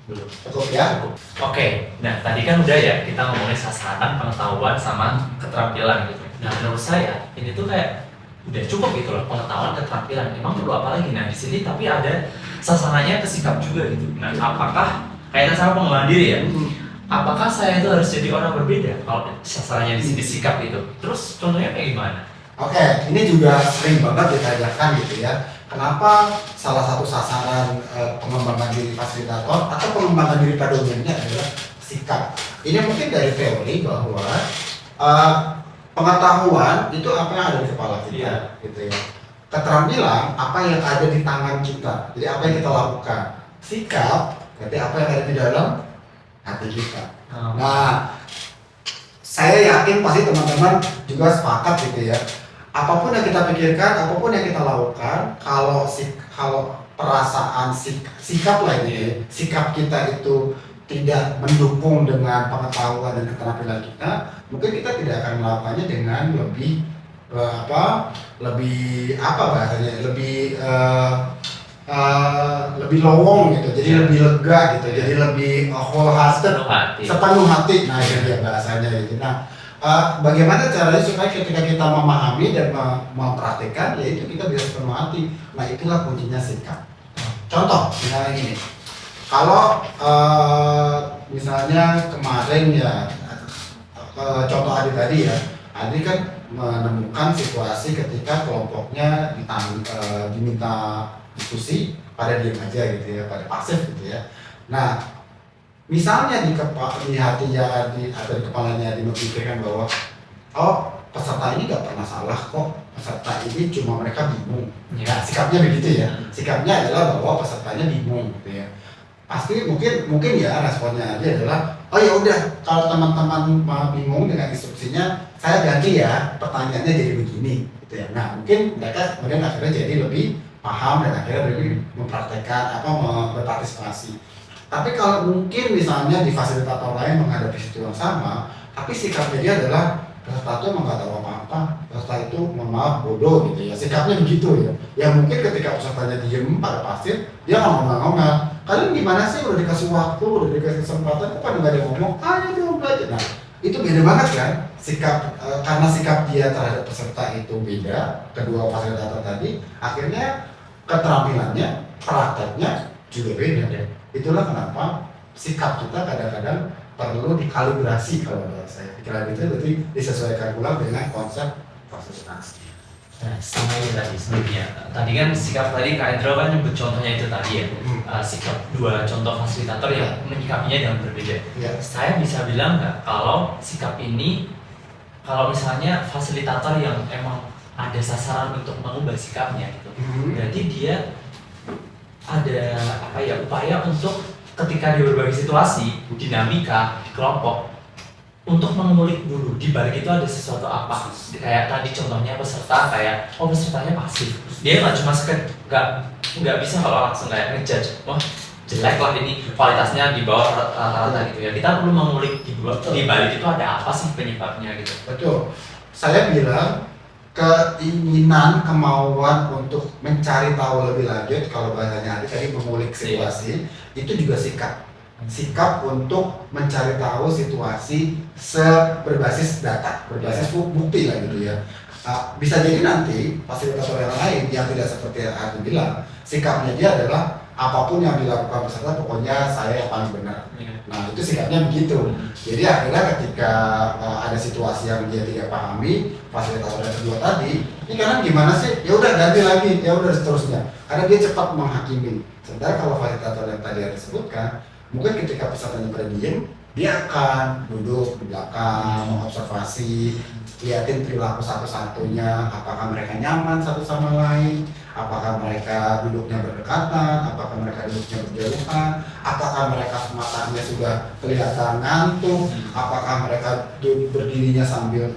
Belum. Cukup ya? Oke, nah tadi kan udah ya kita ngomongin sasaran, pengetahuan, sama keterampilan gitu. Nah menurut saya ini tuh kayak udah cukup gitu loh, pengetahuan, keterampilan. Emang perlu apa lagi? Nah di sini tapi ada sasarannya ke sikap juga gitu. Nah apakah kaitan sama pengembangan diri ya? Apakah saya itu harus jadi orang berbeda kalau sasarannya di sini sikap itu? Terus contohnya kayak gimana? Oke, ini juga sering banget ditanyakan gitu ya. Kenapa salah satu sasaran pengembangan diri fasilitator atau pengembangan diri pada umumnya adalah sikap. Ini mungkin dari teori bahwa pengetahuan itu apa yang ada di kepala kita, gitu ya. Keterampilan apa yang ada di tangan kita, jadi apa yang kita lakukan. Sikap, berarti apa yang ada di dalam hati kita. Nah, saya yakin pasti teman-teman juga sepakat gitu ya. Apapun yang kita pikirkan, apapun yang kita lakukan, kalau perasaan sikap lah ini, sikap kita itu tidak mendukung dengan pengetahuan dan keterampilan kita, mungkin kita tidak akan melakukannya dengan lebih lebih lowong gitu, jadi lebih lega gitu, jadi lebih wholehearted, sepenuh hati. Nah itu dia bahasanya gitu. Nah, bagaimana caranya supaya ketika kita memahami dan mempraktikkan, yaitu kita bisa sepenuh hati. Nah itulah kuncinya sikap. Contoh misalnya gini, kalau misalnya kemarin ya, contoh Adi tadi ya, Adi kan menemukan situasi ketika kelompoknya diminta diskusi pada diam aja gitu ya, pada pasif gitu ya. Nah, misalnya di hatinya Adi atau di kepalanya Adi memikirkan bahwa oh peserta ini nggak pernah salah kok, peserta ini cuma mereka bingung. Ya, sikapnya begitu ya. Sikapnya adalah bahwa pesertanya bingung gitu ya. Pasti mungkin ya responnya Adi adalah oh ya udah, kalau teman-teman bingung dengan instruksinya, saya ganti ya pertanyaannya jadi begini gitu ya. Nah mungkin mereka kemudian akhirnya jadi lebih paham dan akhirnya lebih mempraktekkan berpartisipasi. Tapi kalau mungkin misalnya di fasilitator lain menghadapi situasi yang sama, tapi sikapnya dia adalah peserta itu emang gak tahu apa-apa, peserta itu mohon maaf bodoh gitu ya, sikapnya begitu ya. Ya mungkin ketika pesertanya diem pada pasif, dia ngomel-ngomel. Kalian gimana sih, udah dikasih waktu, udah dikasih kesempatan, kok pada nggak ada ngomong, ayo dong belajar. Nah itu beda banget kan sikap, karena sikap dia terhadap peserta itu beda, kedua fasilitator tadi, akhirnya keterampilannya, prakteknya juga beda. Itulah kenapa sikap kita kadang-kadang perlu dikalibrasi kalau menurut saya. Dikalibrasi itu berarti disesuaikan ulang dengan konsep fasilitasi. Nah, sama ini tadi sebelumnya. Tadi kan sikap tadi Kak Endro kan nyebut contohnya itu tadi ya. Sikap dua contoh fasilitator yang menyikapinya dengan berbeda. Saya bisa bilang nggak kalau sikap ini, kalau misalnya fasilitator yang emang ada sasaran untuk mengubah sikapnya gitu, berarti dia ada upaya untuk ketika dia berbagi situasi, dinamika di kelompok, untuk mengulik dulu di balik itu ada sesuatu apa. Kayak tadi contohnya peserta, kayak pesertanya pasif, dia nggak cuma nggak bisa kalau langsung kayak ngejudge, wah jelek lah ini, kualitasnya di bawah rata-rata gitu ya. Kita perlu mengulik di balik itu ada apa sih penyebabnya gitu. Betul, saya bilang keinginan, kemauan untuk mencari tahu lebih lanjut, kalau bahasanya tadi mengulik situasi, itu juga sikap untuk mencari tahu situasi berbasis data, berbasis bukti lah gitu ya. Bisa jadi nanti fasilitator yang lain yang tidak seperti yang aku bilang, sikapnya dia adalah apapun yang dilakukan peserta pokoknya saya yang paling benar. Nah itu sikapnya begitu. Jadi akhirnya ketika ada situasi yang dia tidak pahami, fasilitator yang kedua tadi, ini kanan gimana sih? Ya udah ganti lagi, ya udah seterusnya. Karena dia cepat menghakimi. Sementara kalau fasilitator yang tadi yang disebutkan, mungkin ketika pesertanya pada diem, dia akan duduk di belakang, mengobservasi, liatin perilaku satu-satunya, apakah mereka nyaman satu sama lain, apakah mereka duduknya berdekatan, apakah mereka duduknya berjauhan, apakah mereka matanya sudah kelihatan ngantuk, apakah mereka berdirinya sambil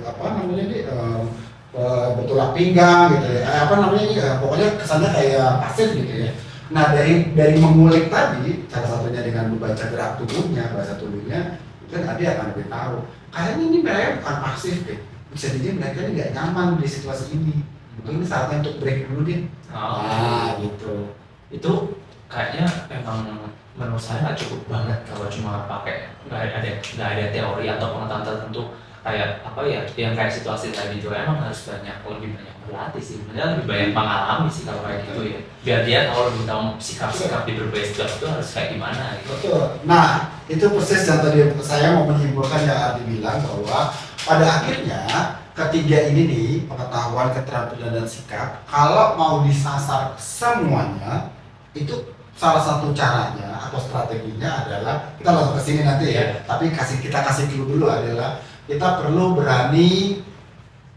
bertolak pinggang gitu ya, pokoknya kesannya kayak pasif gitu ya. Nah dari mengulik tadi, salah satunya dengan membaca gerak tubuhnya, bahasa tubuhnya, kan Adi akan lebih tahu kayaknya ini mereka bukan pasif deh, bisa jadi mereka ini nggak nyaman di situasi ini. Mungkin ini saatnya untuk break dulu deh. Nah gitu. Itu kayaknya emang menurut saya nggak cukup banget kalau cuma pakai nggak ada teori atau pengetahuan tertentu kayak apa ya yang kayak situasi tadi itu emang harus lebih banyak berlatih sih, sebenarnya lebih banyak mengalami sih kalau kayak gitu ya, biar dia lebih tahu sikap-sikap di berbagai situasi itu harus kayak gimana gitu. Betul. Nah itu persis yang tadi saya mau menyimpulkan yang Ardi bilang, bahwa pada akhirnya ketiga ini nih, pengetahuan, keterampilan, dan sikap, kalau mau disasar semuanya, itu salah satu caranya atau strateginya adalah, kita langsung ke sini nanti ya, tapi kita kasih clue dulu adalah kita perlu berani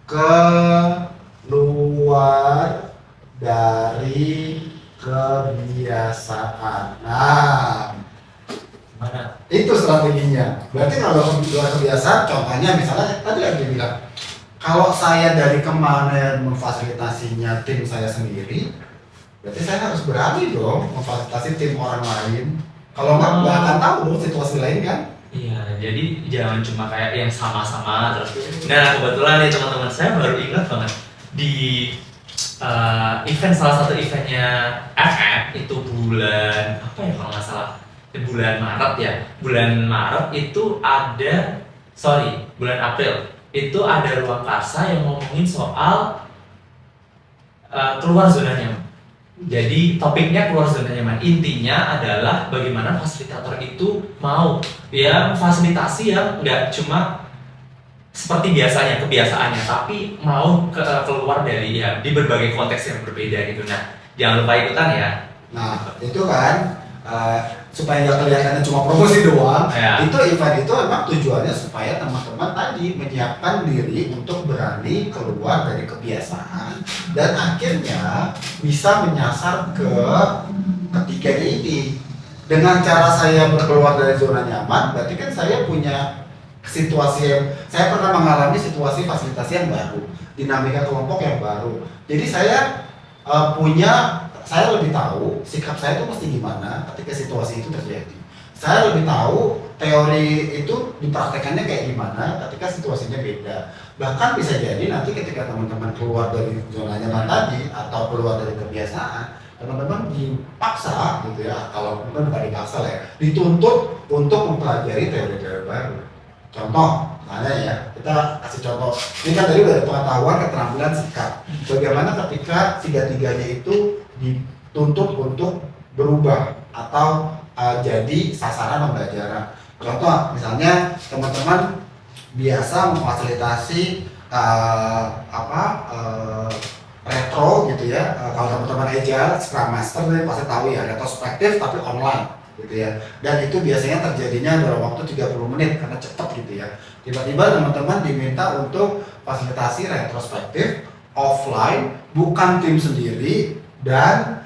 keluar dari kebiasaan. Nah, Mana? itu strateginya. Berarti kalau luar kebiasaan, contohnya misalnya tadi yang dia bilang, kalau saya dari kemarin memfasilitasinya tim saya sendiri, berarti saya harus berani dong memfasilitasi tim orang lain. Kalau nggak akan tahu dong situasi lain kan. Iya, jadi jangan cuma kayak yang sama-sama terus. Nah, kebetulan nih teman-teman, saya baru ingat banget di event, salah satu eventnya FF itu bulan apa ya kalau nggak salah, bulan Maret ya. Bulan Maret itu bulan April itu ada ruang karsa yang ngomongin soal keluar zona nyaman. Jadi topiknya keluar zona nyaman, intinya adalah bagaimana fasilitator itu mau ya fasilitasi yang nggak cuma seperti biasanya kebiasaannya, tapi mau keluar dari ya di berbagai konteks yang berbeda gitu. Nah jangan lupa ikutan ya. Nah itu kan supaya nggak kelihatannya cuma promosi doang. Ya. Itu event itu memang tujuannya supaya teman-teman tadi menyiapkan diri untuk berani keluar dari kebiasaan dan akhirnya bisa menyasar ke ketiganya ini. Dengan cara saya keluar dari zona nyaman, berarti kan saya punya situasi yang, saya pernah mengalami situasi fasilitasi yang baru, dinamika kelompok yang baru. Jadi saya saya lebih tahu sikap saya itu mesti gimana ketika situasi itu terjadi. Saya lebih tahu teori itu dipraktekannya kayak gimana ketika situasinya beda. Bahkan bisa jadi nanti ketika teman-teman keluar dari zona nyaman tadi atau keluar dari kebiasaan, teman-teman dipaksa gitu ya, kalau bukan dipaksa lah ya, dituntut untuk mempelajari teori-teori baru. Contoh, misalnya ya, kita kasih contoh. Ini kan tadi dari pengetahuan, keterampilan, sikap. Bagaimana ketika tiga-tiganya itu dituntut untuk berubah atau jadi sasaran pembelajaran. Contoh, misalnya teman-teman biasa memfasilitasi retro gitu ya. Kalau teman-teman agile, Scrum Master nih pasti tahu ya, retrospektif tapi online gitu ya. Dan itu biasanya terjadinya dalam waktu 30 menit karena cepat gitu ya. Tiba-tiba teman-teman diminta untuk fasilitasi retrospektif offline, bukan tim sendiri, dan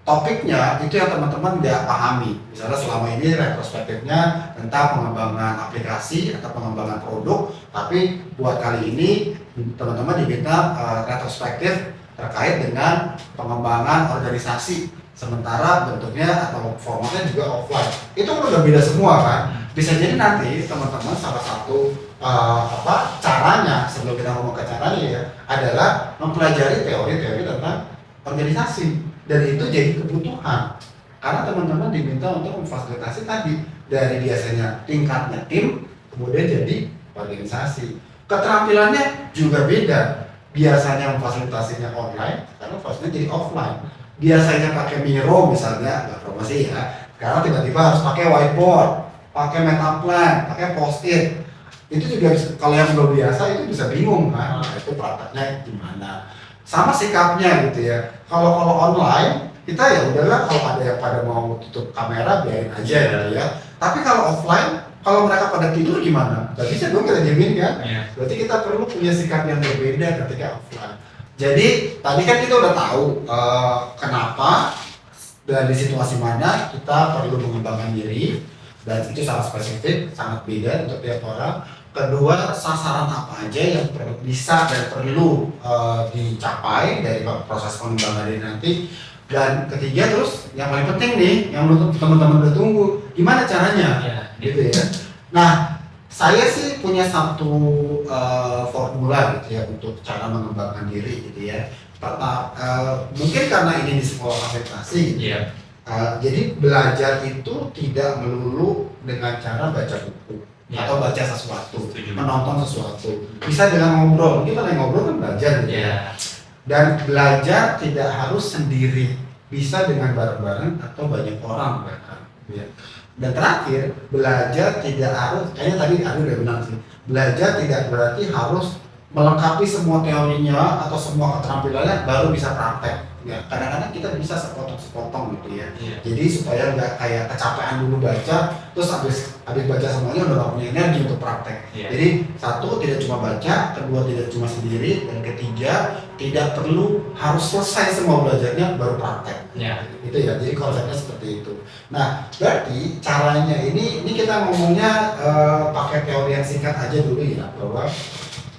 topiknya itu yang teman-teman nggak pahami. Misalnya selama ini retrospektifnya tentang pengembangan aplikasi atau pengembangan produk, tapi buat kali ini teman-teman diminta retrospektif terkait dengan pengembangan organisasi, sementara bentuknya atau formatnya juga offline. Itu kan udah beda semua kan. Bisa jadi nanti teman-teman salah satu caranya, sebelum kita ngomong ke caranya ya, adalah mempelajari teori-teori tentang organisasi, dan itu jadi kebutuhan karena teman-teman diminta untuk memfasilitasi tadi dari biasanya tingkatnya tim kemudian jadi organisasi. Keterampilannya juga beda, biasanya memfasilitasinya online, sekarang fasilitasinya jadi offline. Biasanya pakai Miro misalnya, nggak promosi ya, sekarang tiba-tiba harus pakai whiteboard, pakai metaplan, pakai post-it. Itu juga kalau yang belum biasa itu bisa bingung kan, nah, itu prakteknya gimana. Sama sikapnya gitu ya. Kalau online kita ya udahlah, kalau ada yang pada mau tutup kamera biarin aja gitu ya. Tapi kalau offline kalau mereka pada tidur gimana? Gak bisa dong kita jamin kan? Iya. Berarti kita perlu punya sikap yang berbeda ketika offline. Jadi tadi kan kita udah tahu kenapa dan di situasi mana kita perlu mengembangkan diri, dan itu sangat spesifik, sangat beda untuk tiap orang. Kedua, sasaran apa aja yang bisa dan perlu dicapai dari proses pengembangan diri nanti. Dan ketiga, terus yang paling penting nih, yang menurut teman-teman udah tunggu, gimana caranya? Iya. Gitu ya. Nah, saya sih punya satu formula gitu ya untuk cara mengembangkan diri gitu ya. Mungkin karena ini di sekolah fasilitasi gitu. Iya. Jadi belajar itu tidak melulu dengan cara baca buku atau baca sesuatu, menonton sesuatu. Bisa dengan ngobrol. Kita lagi ngobrol kan belajar gitu ya. Dan belajar tidak harus sendiri, bisa dengan bareng-bareng atau banyak orang bahkan. Ya. Dan terakhir, belajar tidak harus, kayaknya tadi Adi udah benar sih, belajar tidak berarti harus melengkapi semua teorinya atau semua keterampilannya baru bisa praktek. Ya, kadang-kadang kita bisa sepotong-sepotong gitu ya. Jadi supaya nggak kayak kecapean dulu baca, terus habis baca semuanya udah nggak punya energi untuk praktek. Jadi satu, tidak cuma baca, kedua tidak cuma sendiri, dan ketiga tidak perlu harus selesai semua belajarnya baru praktek. Itu ya. Jadi konsepnya seperti itu. Nah, berarti caranya ini kita ngomongnya pakai teori yang singkat aja dulu ya, bahwa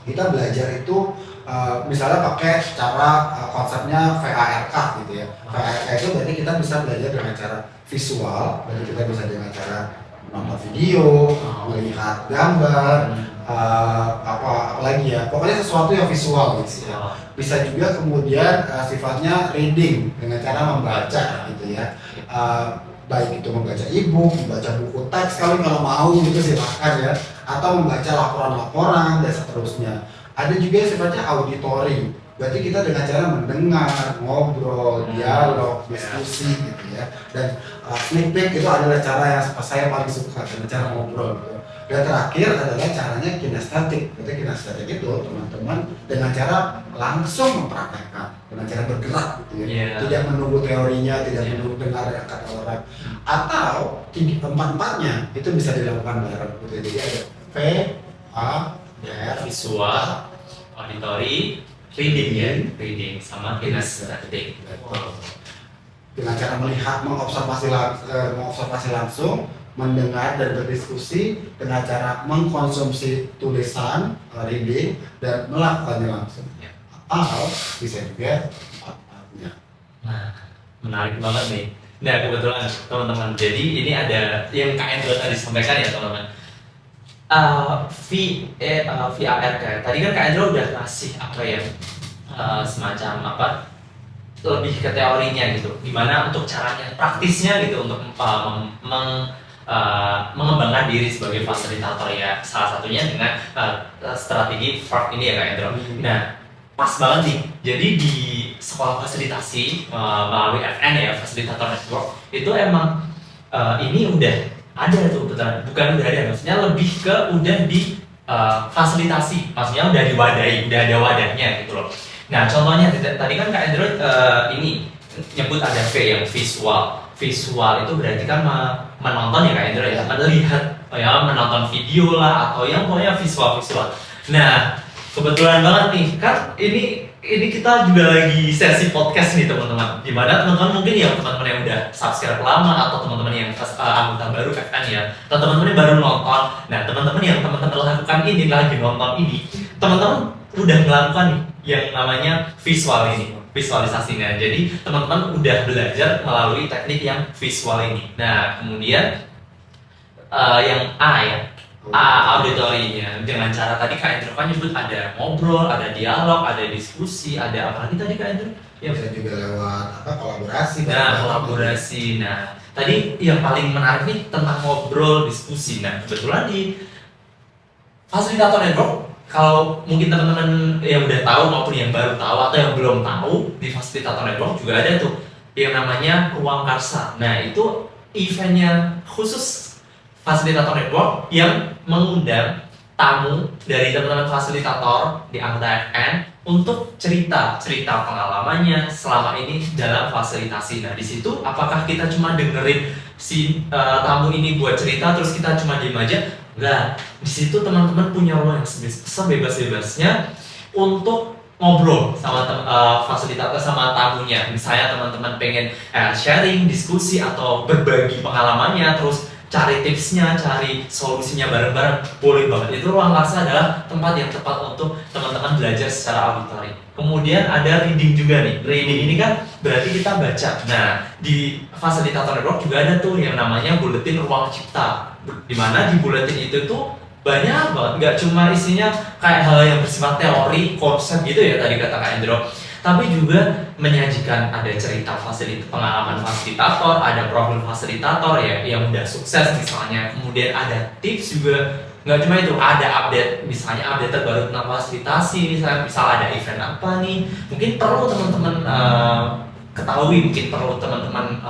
kita belajar itu misalnya pakai cara konsepnya VARK gitu ya. VARK itu berarti kita bisa belajar dengan cara visual, berarti kita bisa dengan cara nonton video, melihat gambar, apa lagi ya, pokoknya sesuatu yang visual gitu ya. Bisa juga kemudian sifatnya reading dengan cara membaca gitu ya. Baik itu membaca e-book, membaca buku teks kalau mau gitu silahkan ya, atau membaca laporan-laporan dan seterusnya. Ada juga yang sifatnya auditory, berarti kita dengan cara mendengar, ngobrol, dialog, diskusi gitu ya. Dan sneak peek itu adalah cara yang saya paling suka, dengan cara ngobrol gitu. Dan terakhir adalah caranya kinestetik. Berarti kinestetik itu teman-teman dengan cara langsung mempraktekkan, dengan cara bergerak gitu ya. Tidak menunggu teorinya, tidak menunggu dengar kata orang. Atau empat-empatnya itu bisa dilakukan bareng gitu. Jadi ada V, A, R, visual, auditory, reading sama kinestetik. Dengan cara melihat, mengobservasi langsung, mendengar dan berdiskusi, dengan cara mengkonsumsi tulisan, reading, dan melakukannya langsung. Atau bisa juga empat-empatnya. Nah, menarik banget nih. Nah, kebetulan teman-teman, jadi ini ada yang Kak Endro tadi sampaikan ya teman-teman. VARK. Tadi kan Kak Endro udah kasih apa ya, semacam apa, lebih ke teorinya gitu. Gimana untuk caranya, praktisnya gitu untuk mengembangkan diri sebagai fasilitator ya. Salah satunya dengan strategi FARK ini ya Kak Endro. Nah, pas banget nih. Jadi di sekolah fasilitasi melalui FN ya, Fasilitator Network, itu emang ini udah ada tuh, bukan udah ada, maksudnya lebih ke udah di fasilitasi, maksudnya udah diwadahi, udah ada wadahnya gitu loh. Nah contohnya tadi kan Kak Android ini nyebut ada V yang visual itu berarti kan menonton ya Kak Android ya, melihat ya, menonton video lah atau yang pokoknya visual. Nah kebetulan banget nih kan ini kita juga lagi sesi podcast nih teman-teman, dimana teman-teman mungkin yang teman-teman yang udah subscribe lama atau teman-teman yang anggota baru FN ya, atau teman-teman yang baru nonton. Nah teman-teman yang teman-teman lakukan ini, lagi nonton ini, teman-teman udah melakukan nih yang namanya visualisasinya. Jadi teman-teman udah belajar melalui teknik yang visual ini. Nah kemudian yang A ya, auditorinya, dengan cara tadi Kak Endro kan nyebut ada ngobrol, ada dialog, ada diskusi, ada apa lagi tadi Kak Endro? Ya bisa juga lewat kolaborasi. Nah kolaborasi. Nah tadi yang paling menarik nih tentang ngobrol, diskusi. Nah kebetulan di Fasilitator Network, kalau mungkin teman-teman yang udah tahu maupun yang baru tahu atau yang belum tahu, di Fasilitator Network juga ada tuh yang namanya Ruang Karsa. Nah itu eventnya khusus Fasilitator Network yang mengundang tamu dari teman-teman fasilitator di anggota FN untuk cerita pengalamannya selama ini dalam fasilitasi. Nah, di situ apakah kita cuma dengerin si tamu ini buat cerita terus kita cuma diem aja? Enggak. Di situ teman-teman punya ruang yang sebebas-bebasnya untuk ngobrol sama fasilitator sama tamunya. Misalnya teman-teman pengen sharing, diskusi atau berbagi pengalamannya, terus cari tipsnya, cari solusinya bareng-bareng, boleh banget. Itu ruang laksa adalah tempat yang tepat untuk teman-teman belajar secara auditori. Kemudian ada reading juga nih. Reading ini kan berarti kita baca. Nah, di fasilitator network juga ada tuh yang namanya buletin ruang cipta. Dimana di buletin itu tuh banyak banget, nggak cuma isinya kayak hal yang bersifat teori, konsep gitu ya tadi kata Kak Endro, tapi juga menyajikan ada cerita pengalaman fasilitator, ada profil fasilitator ya yang udah sukses misalnya, kemudian ada tips juga, nggak cuma itu, ada update, misalnya update terbaru tentang fasilitasi, misal ada event apa nih, mungkin perlu teman-teman ketahui, mungkin perlu teman-teman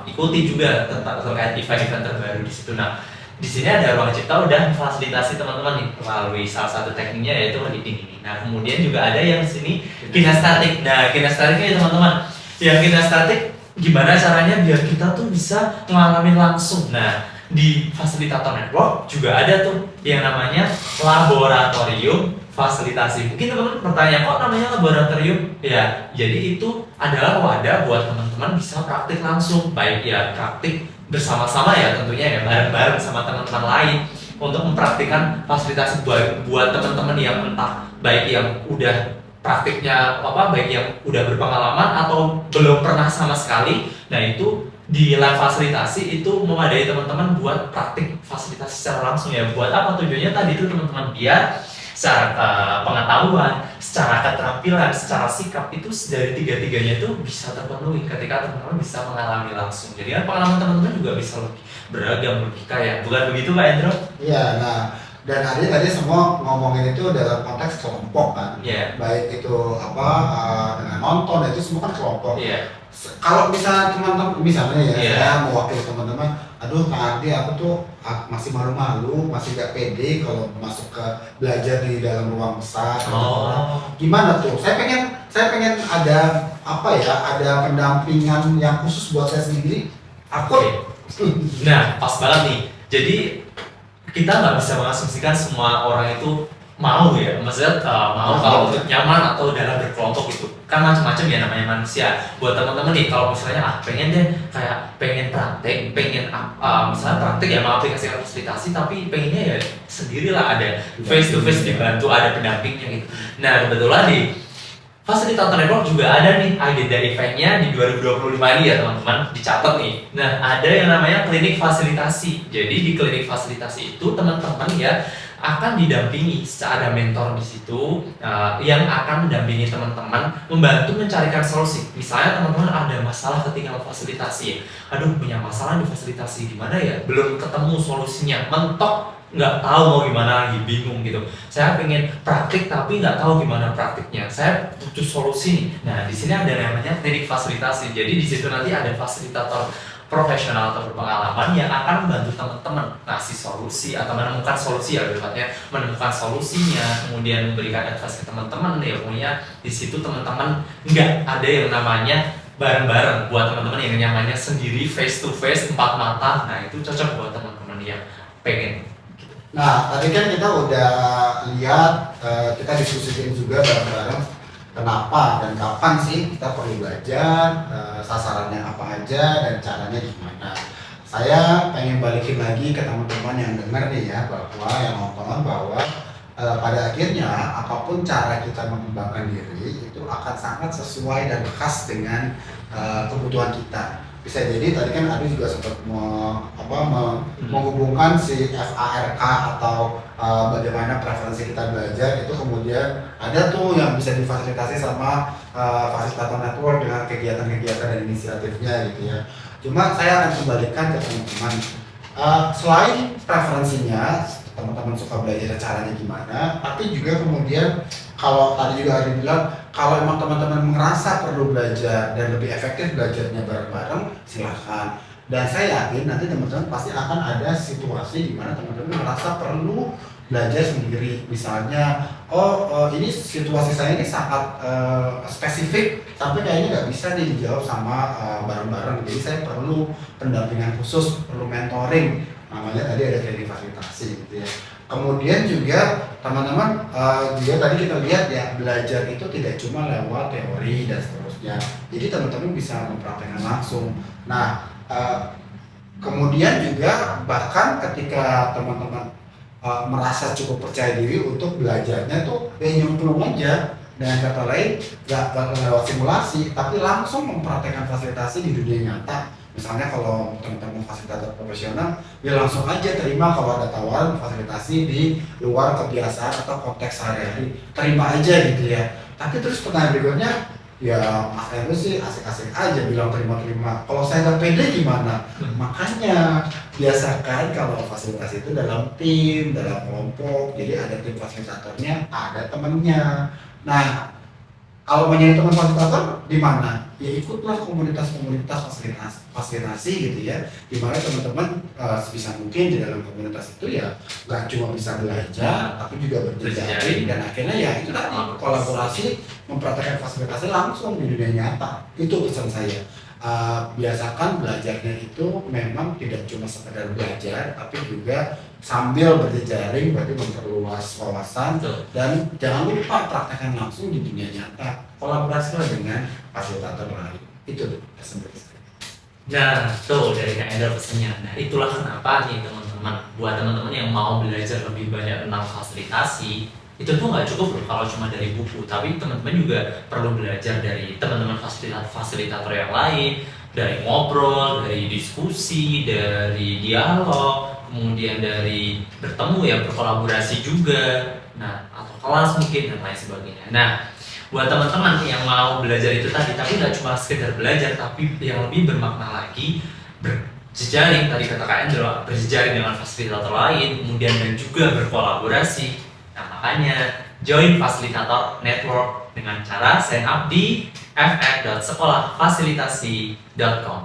ikuti juga terkait event-event terbaru di situ. Nah, di sini ada ruang cipta udah fasilitasi teman-teman nih melalui salah satu tekniknya yaitu reading ini. Nah, kemudian juga ada yang di sini kinestetik. Nah, kinestetiknya ya teman-teman. Yang kinestetik gimana caranya biar kita tuh bisa mengalami langsung. Nah, di fasilitator network juga ada tuh yang namanya laboratorium fasilitasi. Mungkin teman-teman bertanya, kok namanya laboratorium? Ya, jadi itu adalah wadah buat teman-teman bisa praktik langsung, baik ya praktik bersama-sama ya tentunya ya, bareng-bareng sama teman-teman lain untuk mempraktikkan fasilitasi buat teman-teman yang entah baik yang udah praktiknya baik yang udah berpengalaman atau belum pernah sama sekali. Nah, itu di live fasilitasi itu memadai teman-teman buat praktik fasilitasi secara langsung ya. Buat apa tujuannya tadi itu teman-teman, biar secara pengetahuan, secara keterampilan, secara sikap itu dari tiga-tiganya itu bisa terpenuhi ketika teman-teman bisa mengalami langsung. Jadi kan pengalaman teman-teman juga bisa lebih beragam, lebih kaya. Bukan begitu Kak Endro? Iya, nah dan tadi semua ngomongin itu dalam konteks kelompok kan, baik itu dengan nonton itu semua kan kelompok. Kalau misalnya ya saya mewakili teman-teman, aduh Kak Ardi, aku tuh masih malu-malu, masih gak pede kalau masuk ke belajar di dalam ruang besar. Gimana tuh? Saya pengen ada ada pendampingan yang khusus buat saya sendiri. Nah, pas banget nih. Jadi kita nggak bisa mengasumsikan semua orang itu mau ya, maksudnya mau kalau untuk nyaman atau dalam berkelompok itu kan macam-macam ya namanya manusia. Buat teman-teman nih kalau misalnya pengen deh kayak pengen praktek, pengen misalnya praktek ya mengaplikasikan fasilitasi, tapi pengennya ya sendirilah, ada face to face dibantu, ada pendampingnya gitu. Nah, kebetulan di fasilitator network juga ada nih agenda eventnya di 2025 ini ya teman-teman, dicatat nih. Nah, ada yang namanya klinik fasilitasi. Jadi di klinik fasilitasi itu teman-teman ya akan didampingi secara mentor di situ yang akan mendampingi teman-teman membantu mencarikan solusi. Misalnya teman-teman ada masalah ketika fasilitasi, aduh punya masalah di fasilitasi gimana ya, belum ketemu solusinya, mentok nggak tahu mau gimana lagi, bingung gitu. Saya pengen praktik tapi nggak tahu gimana praktiknya. Saya butuh solusi nih. Nah, di sini ada namanya klinik fasilitasi. Jadi di situ nanti ada fasilitator profesional atau berpengalaman yang akan membantu teman-teman ngasih solusi atau menemukan solusi ya, berarti menemukan solusinya, kemudian memberikan advice ke teman-teman ya. Pokoknya di situ teman-teman nggak ada yang namanya bareng-bareng. Buat teman-teman yang nyamannya sendiri, face to face, empat mata, nah itu cocok buat teman-teman yang pengen. Nah, tadi kan kita udah lihat, kita diskusikan juga bareng-bareng kenapa dan kapan sih kita perlu belajar, sasarannya apa aja dan caranya gimana. Saya pengen balikin lagi ke teman-teman yang dengar nih ya, bahwa yang nonton bahwa pada akhirnya apapun cara kita mengembangkan diri itu akan sangat sesuai dan khas dengan kebutuhan kita. Bisa jadi tadi kan Adi juga sempat menghubungkan si FARK atau bagaimana preferensi kita belajar itu, kemudian ada tuh yang bisa difasilitasi sama fasilitator network dengan kegiatan-kegiatan dan inisiatifnya gitu ya. Cuma saya akan kembalikan ke teman-teman, selain preferensinya teman-teman suka belajar caranya gimana, tapi juga kemudian kalau tadi juga ada bilang kalau emang teman-teman merasa perlu belajar dan lebih efektif belajarnya bareng-bareng, silahkan. Dan saya yakin nanti teman-teman pasti akan ada situasi di mana teman-teman merasa perlu belajar sendiri. Misalnya, ini situasi saya ini sangat spesifik, tapi kayaknya nggak bisa nih dijawab sama bareng-bareng. Jadi saya perlu pendampingan khusus, perlu mentoring. Namanya tadi ada training fasilitasi gitu ya. Kemudian juga teman-teman juga tadi kita lihat ya, belajar itu tidak cuma lewat teori dan seterusnya. Jadi teman-teman bisa mempraktekkan langsung. Nah, kemudian juga bahkan ketika teman-teman merasa cukup percaya diri untuk belajarnya tuh nyemplung aja, dengan kata lain nggak lewat simulasi tapi langsung mempraktekkan fasilitasi di dunia nyata. Misalnya kalau teman-teman fasilitator profesional, ya langsung aja terima kalau ada tawaran fasilitasi di luar kebiasaan atau konteks sehari-hari, terima aja gitu ya. Tapi terus pertanyaan berikutnya, ya Mas Heru sih asik-asik aja bilang terima-terima. Kalau saya nggak pede gimana? Makanya biasakan kalau fasilitasi itu dalam tim, dalam kelompok. Jadi ada tim fasilitatornya, ada temennya. Nah, kalau menjadi teman fasilitator di mana? Ya ikutlah komunitas-komunitas fasilitasi gitu ya. Di mana teman-teman sebisa mungkin di dalam komunitas itu ya nggak cuma bisa belajar, tapi juga berjejaring dan akhirnya ya itu tadi kolaborasi mempraktekkan fasilitasi langsung di dunia nyata. Itu pesan saya. Biasakan belajarnya itu memang tidak cuma sekedar belajar, tapi juga sambil berjejaring, berarti memperluas wawasan. Dan jangan lupa praktekkan langsung di dunia nyata, kolaborasilah dengan fasilitator lain. Itu pesan dari saya. Nah, tuh dari Kak Endel pesannya. Nah, itulah kenapa nih teman-teman, buat teman-teman yang mau belajar lebih banyak tentang fasilitasi, itu tuh nggak cukup loh kalau cuma dari buku, tapi teman-teman juga perlu belajar dari teman-teman fasilitator yang lain, dari ngobrol, dari diskusi, dari dialog, kemudian dari bertemu ya, berkolaborasi juga, nah atau kelas mungkin dan lain sebagainya. Nah, buat teman-teman yang mau belajar itu tadi, tapi nggak cuma sekedar belajar, tapi yang lebih bermakna lagi, berjejaring tadi kata Kak Endro, berjejaring dengan fasilitator lain, kemudian dan juga berkolaborasi. Nah, makanya join Fasilitator Network dengan cara sign up di ff.sekolahfasilitasi.com.